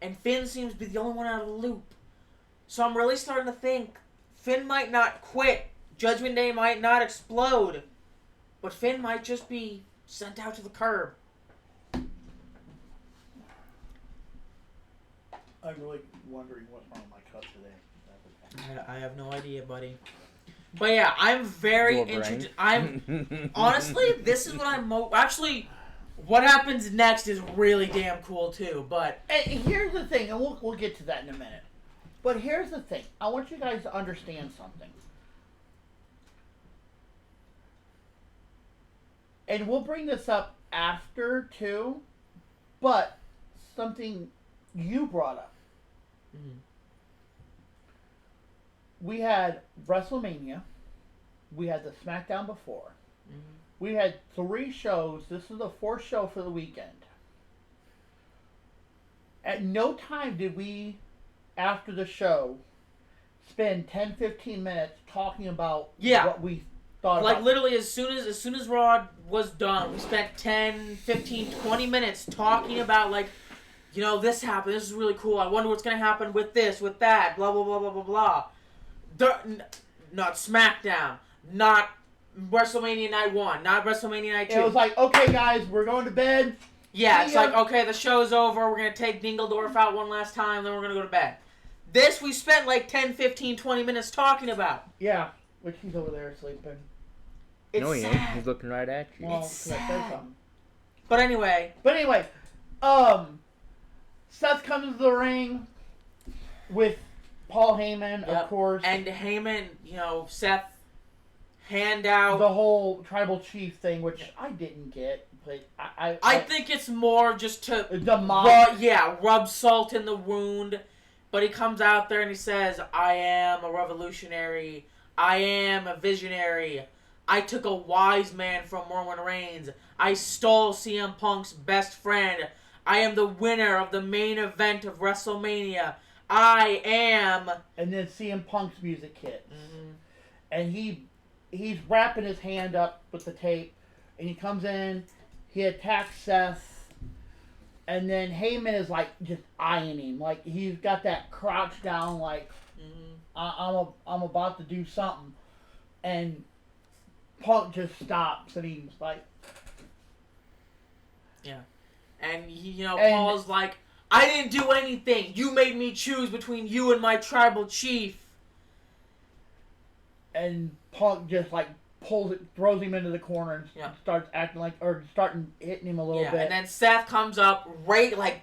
And Finn seems to be the only one out of the loop. So I'm really starting to think Finn might not quit. Judgment Day might not explode. But Finn might just be sent out to the curb. I'm really wondering what's wrong with my cup today. I have no idea, buddy. But yeah, I'm very interested. Honestly, this is what I'm actually, what happens next is really damn cool too. But and here's the thing, and we'll get to that in a minute. But here's the thing. I want you guys to understand something. And we'll bring this up after too, but something you brought up. Mm-hmm. We had WrestleMania, we had the SmackDown before. Mhm. We had 3 shows. This is the 4th show for the weekend. At no time did we, after the show, spend 10-15 minutes talking about what we thought Like about. literally as soon as Raw was done, we spent 10, 15, 20 minutes talking about like, you know, this happened, this is really cool, I wonder what's going to happen with this, with that, blah, blah, blah, blah, blah, blah. Not SmackDown, not WrestleMania Night 1, not WrestleMania Night 2. It was like, okay guys, we're going to bed. Yeah, it's like, okay, the show's over, we're going to take Dingledorf out one last time, then we're going to go to bed. This we spent like 10, 15, 20 minutes talking about. Yeah, which he's over there sleeping. It's no, he sad. ain't. He's looking right at you. Well, It's so that says sad. something. But anyway, Seth comes to the ring with Paul Heyman, Yep. of course. And Heyman, you know, Seth hand out. The whole tribal chief thing, which I didn't get, but I think it's more just to the mob. rub salt in the wound. But he comes out there and he says, I am a revolutionary. I am a visionary. I took a wise man from Roman Reigns. I stole CM Punk's best friend. I am the winner of the main event of WrestleMania. I am... And then CM Punk's music hits. Mm-hmm. And he's wrapping his hand up with the tape. And he comes in. He attacks Seth. And then Heyman is like just eyeing him. Like he's got that crouch down like I'm about to do something. And Punk just stops and he's like... Yeah. And, Paul's like, I didn't do anything. You made me choose between you and my tribal chief. And Punk just like pulls it, throws him into the corner and starts acting like, or hitting him a little bit. And then Seth comes up right like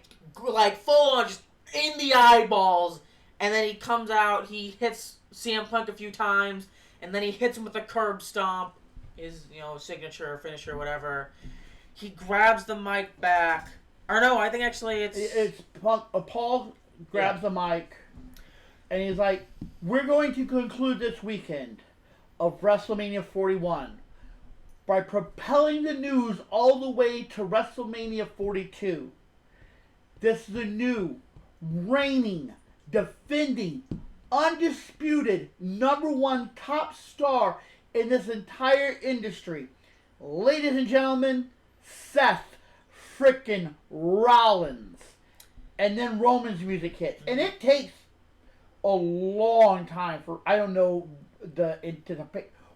full on just in the eyeballs. And then he comes out, he hits CM Punk a few times, and then he hits him with a curb stomp, his, signature, finisher, whatever. He grabs the mic back. Or no, I think actually it's Punk. Paul grabs the mic, and he's like, "We're going to conclude this weekend of WrestleMania 41 by propelling the news all the way to WrestleMania 42. This is the new, reigning, defending, undisputed #1 top star in this entire industry. Ladies and gentlemen, Seth frickin' Rollins." And then Roman's music hits. And it takes a long time for, I don't know,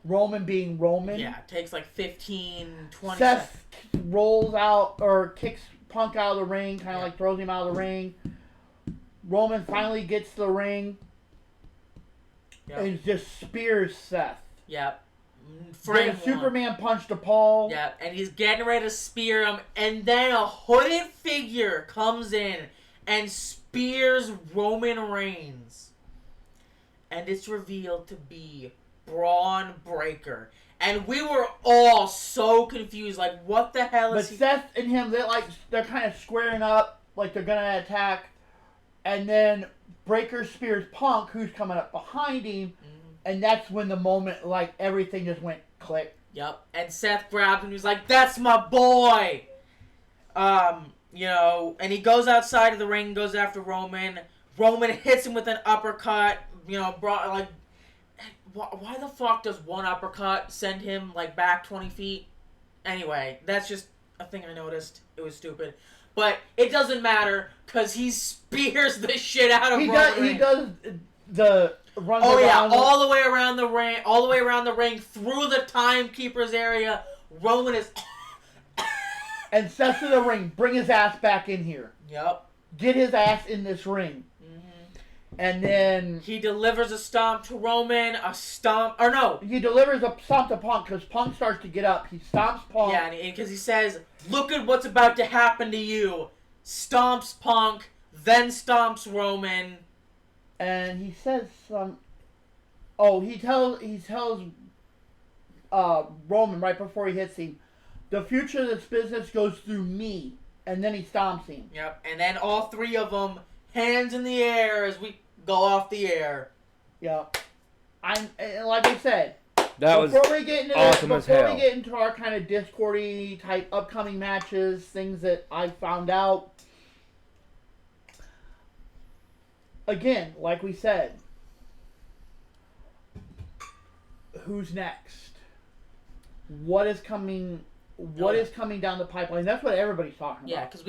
Roman being Roman. Yeah, it takes like 15, 20 Seth rolls out, or kicks Punk out of the ring, kind of like throws him out of the ring. Roman finally gets to the ring and just spears Seth. Yep. Then Superman punch to Paul. Yeah, and he's getting ready to spear him, and then a hooded figure comes in and spears Roman Reigns. And it's revealed to be Braun Breaker. And we were all so confused, like, what the hell is he... But Seth and him, they're kind of squaring up, like they're gonna attack. And then Breaker spears Punk, who's coming up behind him. And that's when the moment, like, everything just went click. Yep. And Seth grabs him. He's like, "That's my boy!" And he goes outside of the ring, goes after Roman. Roman hits him with an uppercut. Why the fuck does one uppercut send him, like, back 20 feet? Anyway, that's just a thing I noticed. It was stupid. But it doesn't matter, because he spears the shit out of Roman. He does the... all the way around the ring, through the timekeeper's area. Roman is... And Seth's in the ring. Bring his ass back in here. Yep. Get his ass in this ring. And then... He delivers a stomp to Roman, He delivers a stomp to Punk, because Punk starts to get up. He stomps Punk. Yeah, because he says, "Look at what's about to happen to you." Stomps Punk, then stomps Roman. And he says he tells Roman right before he hits him, "The future of this business goes through me." And then he stomps him. Yep. And then all three of them, hands in the air as we go off the air. Yep. And like I said, That was before we get into awesome as before hell. we get into our kind of Discordy type upcoming matches, things that I found out. Again, like we said, who's next? What is coming? What is coming down the pipeline? That's what everybody's talking Yeah, about. because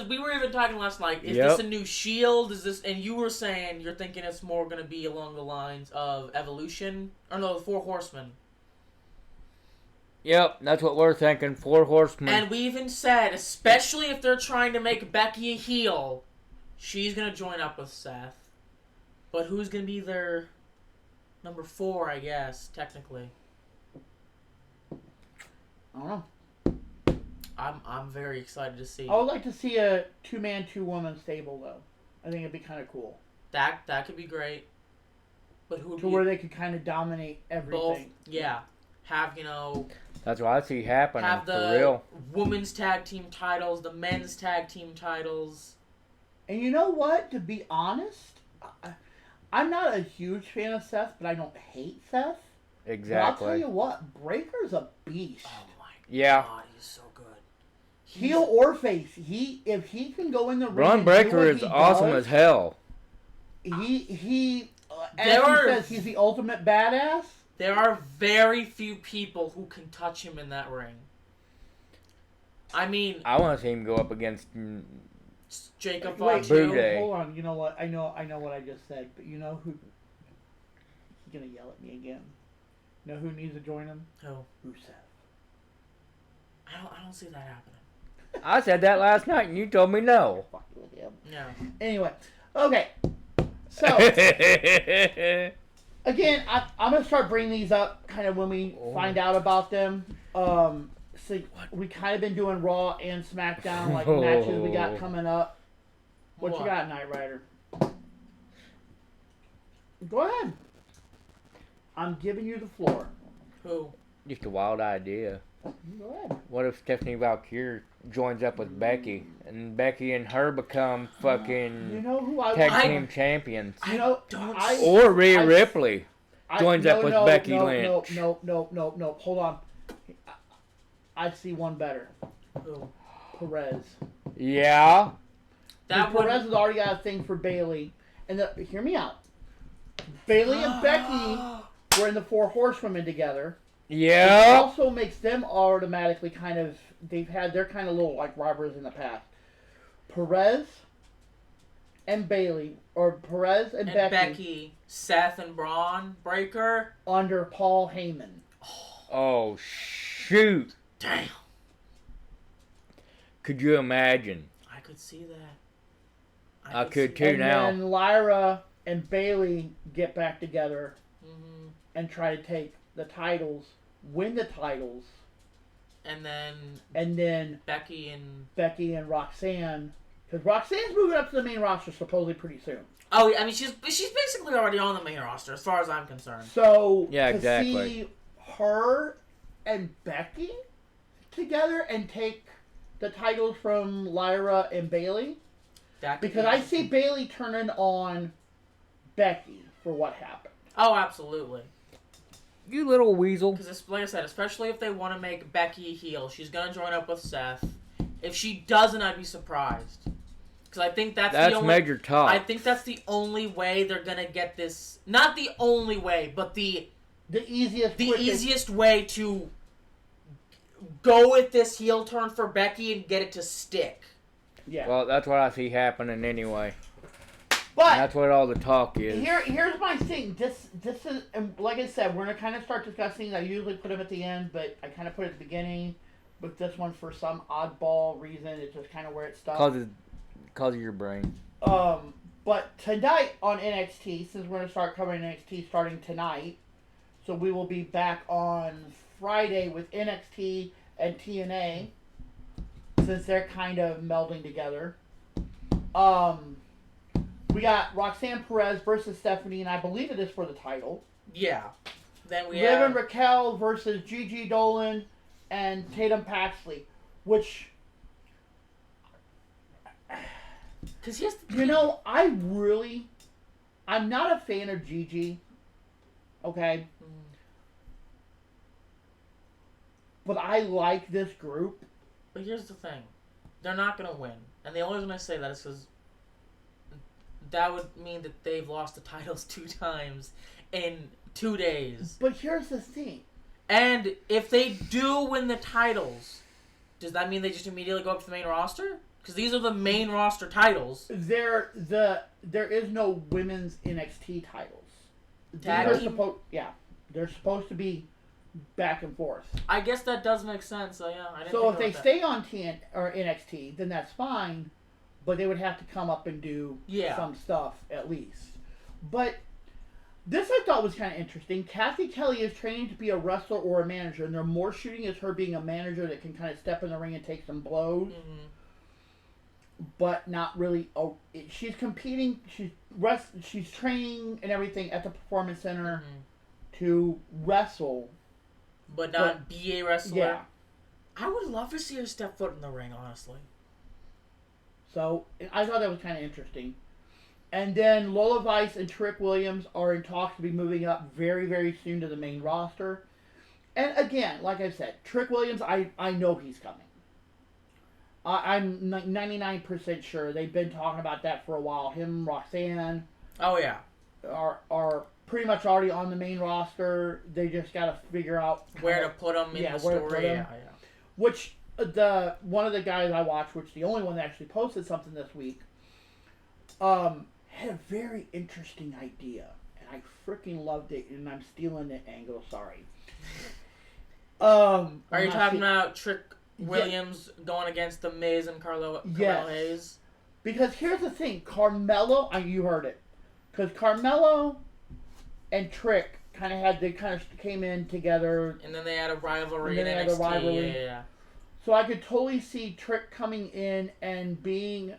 we were even talking last night. Is Yep. this a new Shield? Is this? And you were saying you're thinking it's more going to be along the lines of Evolution, or no, the Four Horsemen. Yep, that's what we're thinking. 4 Horsemen. And we even said, especially if they're trying to make Becky a heel, she's going to join up with Seth. But who's going to be their number 4? I guess technically. I don't know. I'm very excited to see. I would like to see a 2-man, 2-woman stable, though. I think it'd be kind of cool. That could be great. But who would To be where they could kind of dominate everything. both? Yeah, have That's what I see happening. have for the real. women's tag team titles, the men's tag team titles. And you know what? To be honest, I'm not a huge fan of Seth, but I don't hate Seth. But I'll Exactly. tell you what, Breaker's a beast. Oh my Yeah. god, he's so good. Heel or face, if he can go in the ring. Braun and do Breaker what is he awesome does, as hell. He as There he are- says, he's the ultimate badass. There are very few people who can touch him in that ring. I mean, I want to see him go up against. Jacob Wait, Fatu. Boudet. hold on. You know what? I know what I just said, but you know who? He's gonna yell at me again. You know who needs to join him? Who? Rusev. I don't see that happening. I said that last night, and you told me no. Fuck with him. No. Anyway, okay. So again, I'm gonna start bringing these up kind of when we find out about them. So we kind of been doing Raw and SmackDown like matches we got coming up. What you got, Knight Rider? Go ahead. I'm giving you the floor. Who? Just a wild idea. Go ahead. What if Stephanie Valkyrie joins up with Becky, and Becky and her become fucking You know who I tag team champions? You know, don't Or Rhea I- Ripley joins up with Becky no, Lynch. No. Hold on. I see one better. Who? Perez. Yeah. That Perez would. has already got a thing for Bailey. And hear me out. Bailey and Becky were in the 4 Horsewomen together. It Yeah. also makes them automatically kind of, they're kind of little like robbers in the past. Perez and Bailey, or Perez and And Becky, Becky, Seth and Braun Breaker. under Paul Heyman. Oh shoot! Damn. Could you imagine? I could see that. I could see too. And now. then Lyra and Bailey get back together that. Mhm. and try to take the titles, win the titles, And then and then Becky and. Becky and Roxanne, because Roxanne's moving up to the main roster supposedly pretty soon. Oh, I mean, she's basically already on the main roster, as far as I'm concerned. So Yeah, to exactly. see her and Becky together and take the titles from Lyra and Bailey, That could because be I see interesting. Bailey turning on Becky for what happened. Oh, absolutely. You little weasel. Because, like I said, especially if they want to make Becky a heel, she's going to join up with Seth. If she doesn't, I'd be surprised. Because I think that's the only... major talk. I think that's the only way they're going to get this... Not the only way, but the The quickest- easiest way to go with this heel turn for Becky and get it to stick. Yeah. Well, that's what I see happening anyway. But And that's what all the talk is. here's my thing. This is, and like I said, we're gonna kind of start discussing. I usually put them at the end, but I kind of put it at the beginning. But this one, for some oddball reason, it's just kind of where it stopped. Cause of your brain. But tonight on NXT, since we're gonna start covering NXT starting tonight, so we will be back on Friday with NXT and TNA, since they're kind of melding together. We got Roxanne Perez versus Stephanie, and I believe it is for the title. Yeah. Then we Liv have... and Raquel versus Gigi Dolan and Tatum Paxley, which, Because here's the... you know, I'm not a fan of Gigi, okay? But I like this group. But here's the thing. They're not going to win. And the only reason I say that is because that would mean that they've lost the titles 2 times in 2 days. But here's the thing. And if they do win the titles, does that mean they just immediately go up to the main roster? Because these are the main roster titles. There is no women's NXT titles. Tag team? They're supposed to be back and forth. I guess that does make sense. So yeah, I didn't So think if they about that. stay on TN or NXT, then that's fine. But they would have to come up and do some stuff at least. But this I thought was kind of interesting. Kathy Kelly is training to be a wrestler or a manager, and they're more shooting as her being a manager that can kind of step in the ring and take some blows. Mm-hmm. But not really. She's competing. She's training and everything at the Performance Center to wrestle, but not be a wrestler. Yeah, I would love to see her step foot in the ring, honestly. So I thought that was kind of interesting. And then Lola Vice and Trick Williams are in talks to be moving up very, very soon to the main roster. And again, like I said, Trick Williams, I know he's coming. I'm 99% sure. They've been talking about that for a while. Him, Roxanne. Oh, yeah. Are pretty much already on the main roster. They just got to figure out where to put them in the story. Yeah. Which one of the guys I watched, which the only one that actually posted something this week, had a very interesting idea, and I freaking loved it. And I'm stealing the angle. Sorry. Are you talking about Trick Williams going against The Miz and Carmelo Hayes? Because here's the thing, Carmelo, you heard it, because Carmelo and Trick kind of came in together, and then they had a rivalry in NXT. Yeah. So I could totally see Trick coming in and being,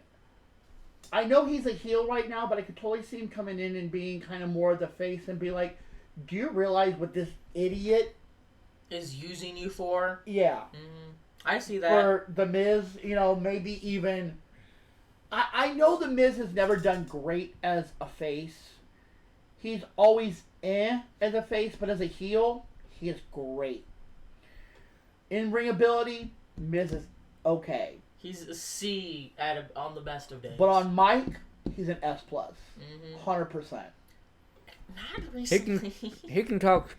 I know he's a heel right now, but I could totally see him coming in and being kind of more of the face and be like, do you realize what this idiot is using you for? Yeah. Mm-hmm. I see that. For The Miz, maybe even... I know The Miz has never done great as a face. He's always as a face, but as a heel, he is great. In ring ability, Miz is okay. He's a C on the best of days. But on mic, he's an S+. 100%. Not recently. He can talk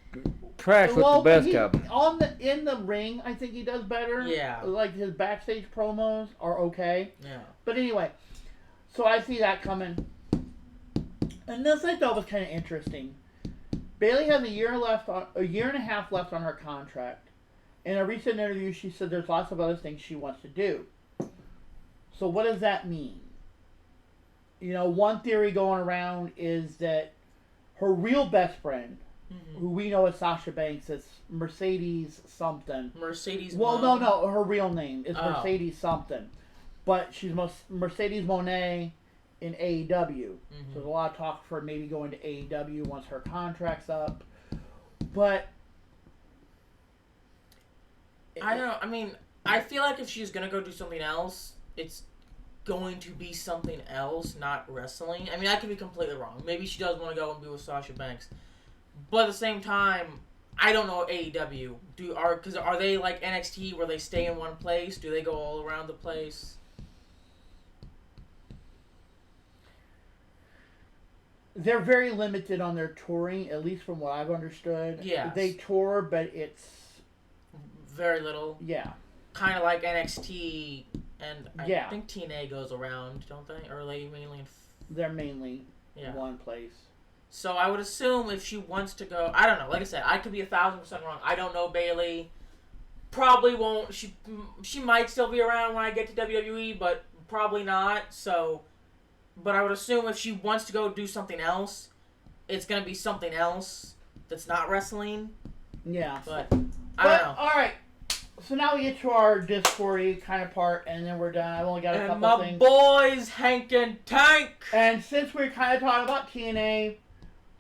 trash with the best of them. In the ring, I think he does better. Yeah. Like his backstage promos are okay. Yeah. But anyway, so I see that coming. And this I thought was kind of interesting. Bayley has a year and a half left on her contract. In a recent interview, she said there's lots of other things she wants to do. So what does that mean? One theory going around is that her real best friend, who we know as Sasha Banks, is Mercedes something. Mercedes. Well, no, her real name is Mercedes something, but she's Mercedes Moné in AEW. So there's a lot of talk for her maybe going to AEW once her contract's up. But I don't know. I mean, I feel like if she's gonna go do something else, it's going to be something else, not wrestling. I mean, I could be completely wrong. Maybe she does want to go and be with Sasha Banks, but at the same time, I don't know AEW. Are they like NXT where they stay in one place? Do they go all around the place? They're very limited on their touring, at least from what I've understood. Yeah. They tour, but it's very little. Yeah. Kind of like NXT, and I Yeah. think TNA goes around, don't they? Or are they mainly They're mainly one place. So I would assume if she wants to go, I don't know. Like I said, I could be 1,000% wrong. I don't know Bayley. Probably won't. She might still be around when I get to WWE, but probably not. So, but I would assume if she wants to go do something else, it's gonna be something else that's not wrestling. Yeah. But I don't know. All right. So now we get to our Discord kind of part, and then we're done. I've only got a couple my things. boys, Hank and Tank. And since we're kind of talking about TNA,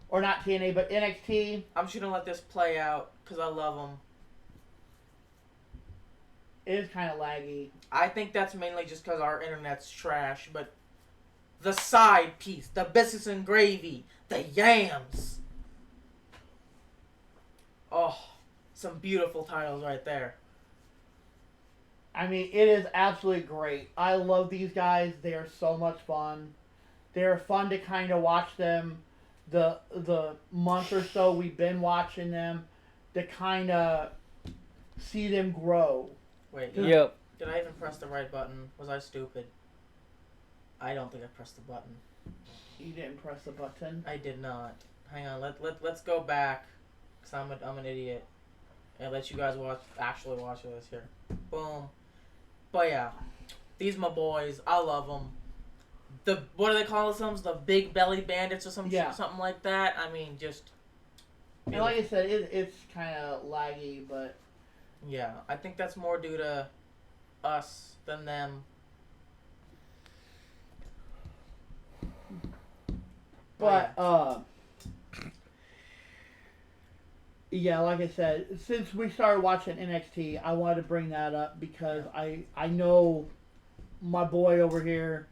or not TNA, but NXT, I'm just gonna let this play out because I love them. It is kind of laggy. I think that's mainly just because our internet's trash, but the side piece, the biscuits and gravy, the yams. Oh, some beautiful titles right there. I mean, it is absolutely great. I love these guys. They are so much fun. They're fun to kind of watch them. The month or so we've been watching them, to kind of see them grow. Wait, Yep. did I even press the right button? Was I stupid? I don't think I pressed the button. You didn't press the button. I did not. Hang on, let's go back, cause I'm an idiot, and let you guys actually watch this here. Boom. But yeah, these my boys. I love them. What do they call themselves? The Big Belly Bandits or something like that. I mean, just. And like I said, it's kind of laggy, but yeah, I think that's more due to us than them. But yeah, like I said, since we started watching NXT, I wanted to bring that up because I know my boy over here,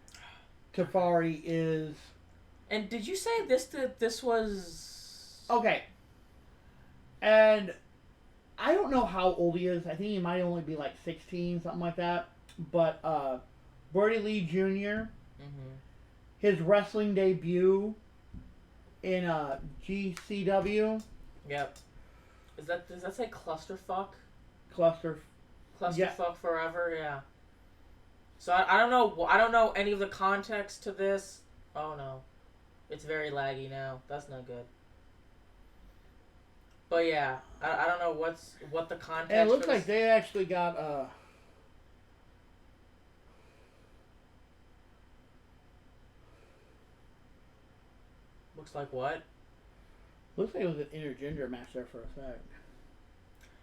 Tafari, is. And did you say this was Okay. And I don't know how old he is. I think he might only be like 16, something like that. But Brody Lee Jr., his wrestling debut in GCW. Yep. Does that say clusterfuck? Clusterfuck forever, yeah. So I don't know. I don't know any of the context to this. Oh no, it's very laggy now. That's not good. But yeah, I don't know what the context. And it looks like they actually got Looks like what? Looks like it was an intergender match there for a sec.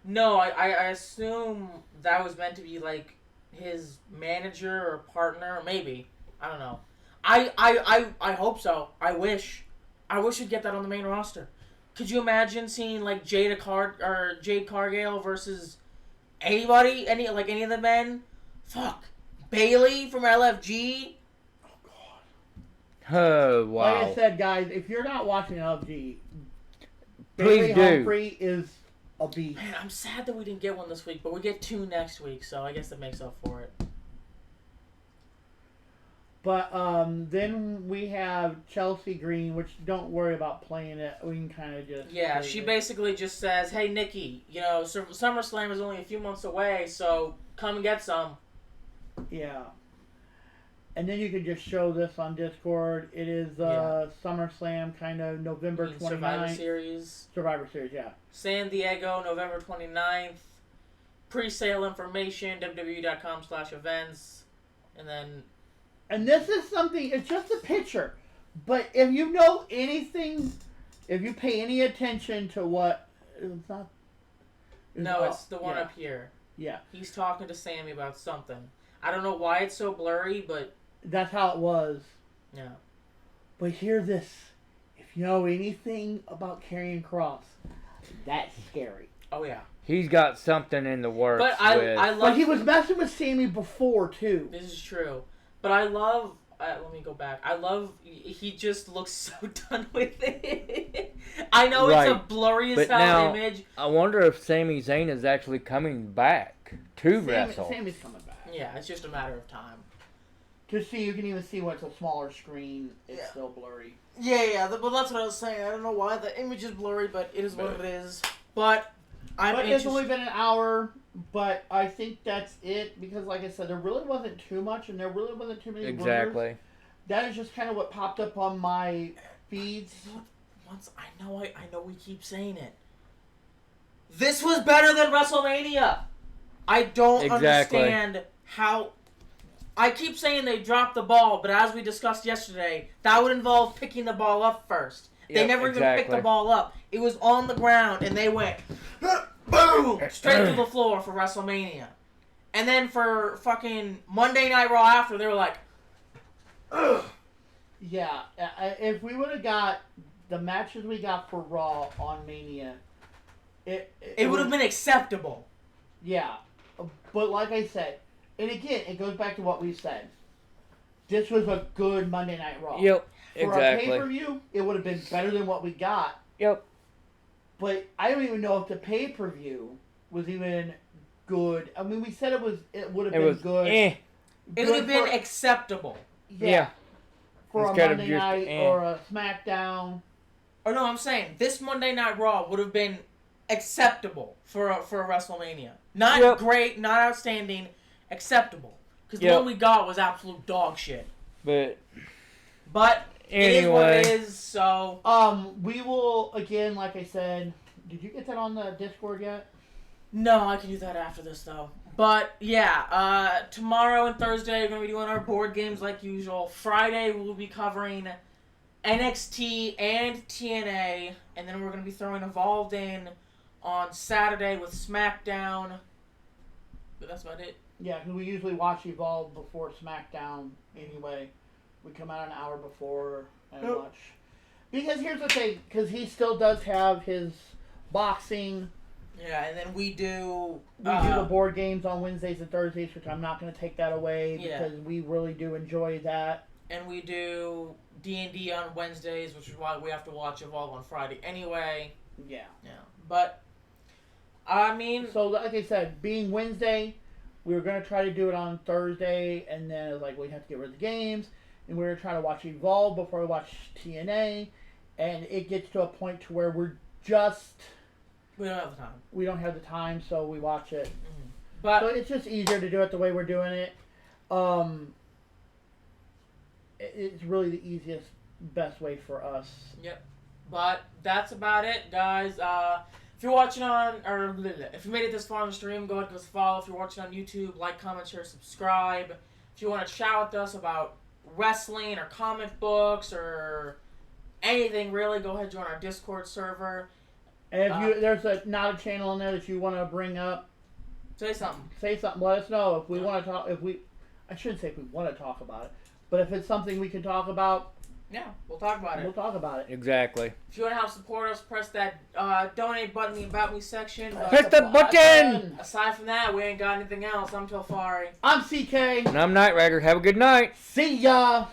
No, I assume that was meant to be like his manager or partner, maybe. I don't know. I hope so. I wish we'd get that on the main roster. Could you imagine seeing like Jade Cargill versus anybody, any of the men? Fuck, Bailey from LFG. Oh wow! Like I said, guys, if you're not watching LFG, please Bailey do. Humphrey is a beast. Man, I'm sad that we didn't get one this week, but we get 2 next week, so I guess that makes up for it. But then we have Chelsea Green, which don't worry about playing it. We can kind of just... Yeah, she basically just says, hey, Nikki, SummerSlam is only a few months away, so come and get some. Yeah. And then you can just show this on Discord. It is SummerSlam, kind of November 29th. Survivor Series. Survivor Series, yeah. San Diego, November 29th. Pre-sale information, www.com/events. And then... And this is something, it's just a picture. But if you know anything, if you pay any attention to what... It's not... It's the one up here. Yeah. He's talking to Sammy about something. I don't know why it's so blurry, but... That's how it was. Yeah. But hear this. If you know anything about Karrion Kross, that's scary. Oh, yeah. He's got something in the works. But I love... But he was messing with Sammy before, too. This is true. But I love... let me go back. I love... He just looks so done with it. I know it's a blurry as hell image. I wonder if Sami Zayn is actually coming back to wrestle. Sammy's coming back. Yeah, it's just a matter of time. To see, you can even see when it's a smaller screen, it's still blurry. Yeah, but that's what I was saying. I don't know why the image is blurry, but it is what it is. But it's only been an hour, but I think that's it, because like I said, there really wasn't too much, and there really wasn't too many Exactly. rumors. That is just kind of what popped up on my feeds. I know we keep saying it. This was better than WrestleMania. I don't understand how... I keep saying they dropped the ball, but as we discussed yesterday, that would involve picking the ball up first. They never even picked the ball up. It was on the ground, and they went, boom, straight to the floor for WrestleMania. And then for fucking Monday Night Raw after, they were like, ugh. Yeah, if we would have got the matches we got for Raw on Mania, it would have been acceptable. Yeah, but like I said, and again, it goes back to what we said. This was a good Monday Night Raw. Yep, For a pay-per-view, it would have been better than what we got. Yep. But I don't even know if the pay-per-view was even good. I mean, we said it would have It been was good. It Good would have been for- acceptable. Yeah. For a Instead of Monday just, night or a SmackDown. Or no, I'm saying this Monday Night Raw would have been acceptable for a WrestleMania. Not great, not outstanding, acceptable. Because the one we got was absolute dog shit. But it is what it is. So we will again, like I said. Did you get that on the Discord yet? no, I can do that after this though. But yeah, tomorrow and Thursday we're gonna be doing our board games like usual. Friday we'll be covering NXT and TNA, and then we're gonna be throwing Evolved in on Saturday with SmackDown. But that's about it. Yeah, because we usually watch Evolve before SmackDown anyway. We come out an hour before and watch. Because here's the thing, because he still does have his boxing. Yeah, and then we do the board games on Wednesdays and Thursdays, which I'm not going to take that away Yeah. because we really do enjoy that. and we do D&D on Wednesdays, which is why we have to watch Evolve on Friday anyway. Yeah. Yeah, but I mean, So, like I said, being Wednesday, we were going to try to do it on Thursday, and then it was like we'd have to get rid of the games, and we were trying to watch Evolve before we watch TNA, and it gets to a point to where we're just... we don't have the time. We don't have the time, so we watch it. Mm-hmm. But So it's just easier to do it the way we're doing it. It's really the easiest, best way for us. Yep. But that's about it, guys. If you're watching on, or if you made it this far on the stream, go ahead and give us a follow. If you're watching on YouTube, like, comment, share, subscribe. If you want to chat with us about wrestling or comic books or anything, really, go ahead and join our Discord server. And if there's not a channel in there that you want to bring up, Say something. say something. Let us know if we want to talk. I shouldn't say if we want to talk about it, but if it's something we can talk about, Yeah, we'll talk about we'll it. talk about it. exactly. If you want to help support us, press that donate button in the About Me section. Press the button! Aside from that, we ain't got anything else. I'm Telfari. I'm CK. And I'm Knight Rider. Have a good night. See ya.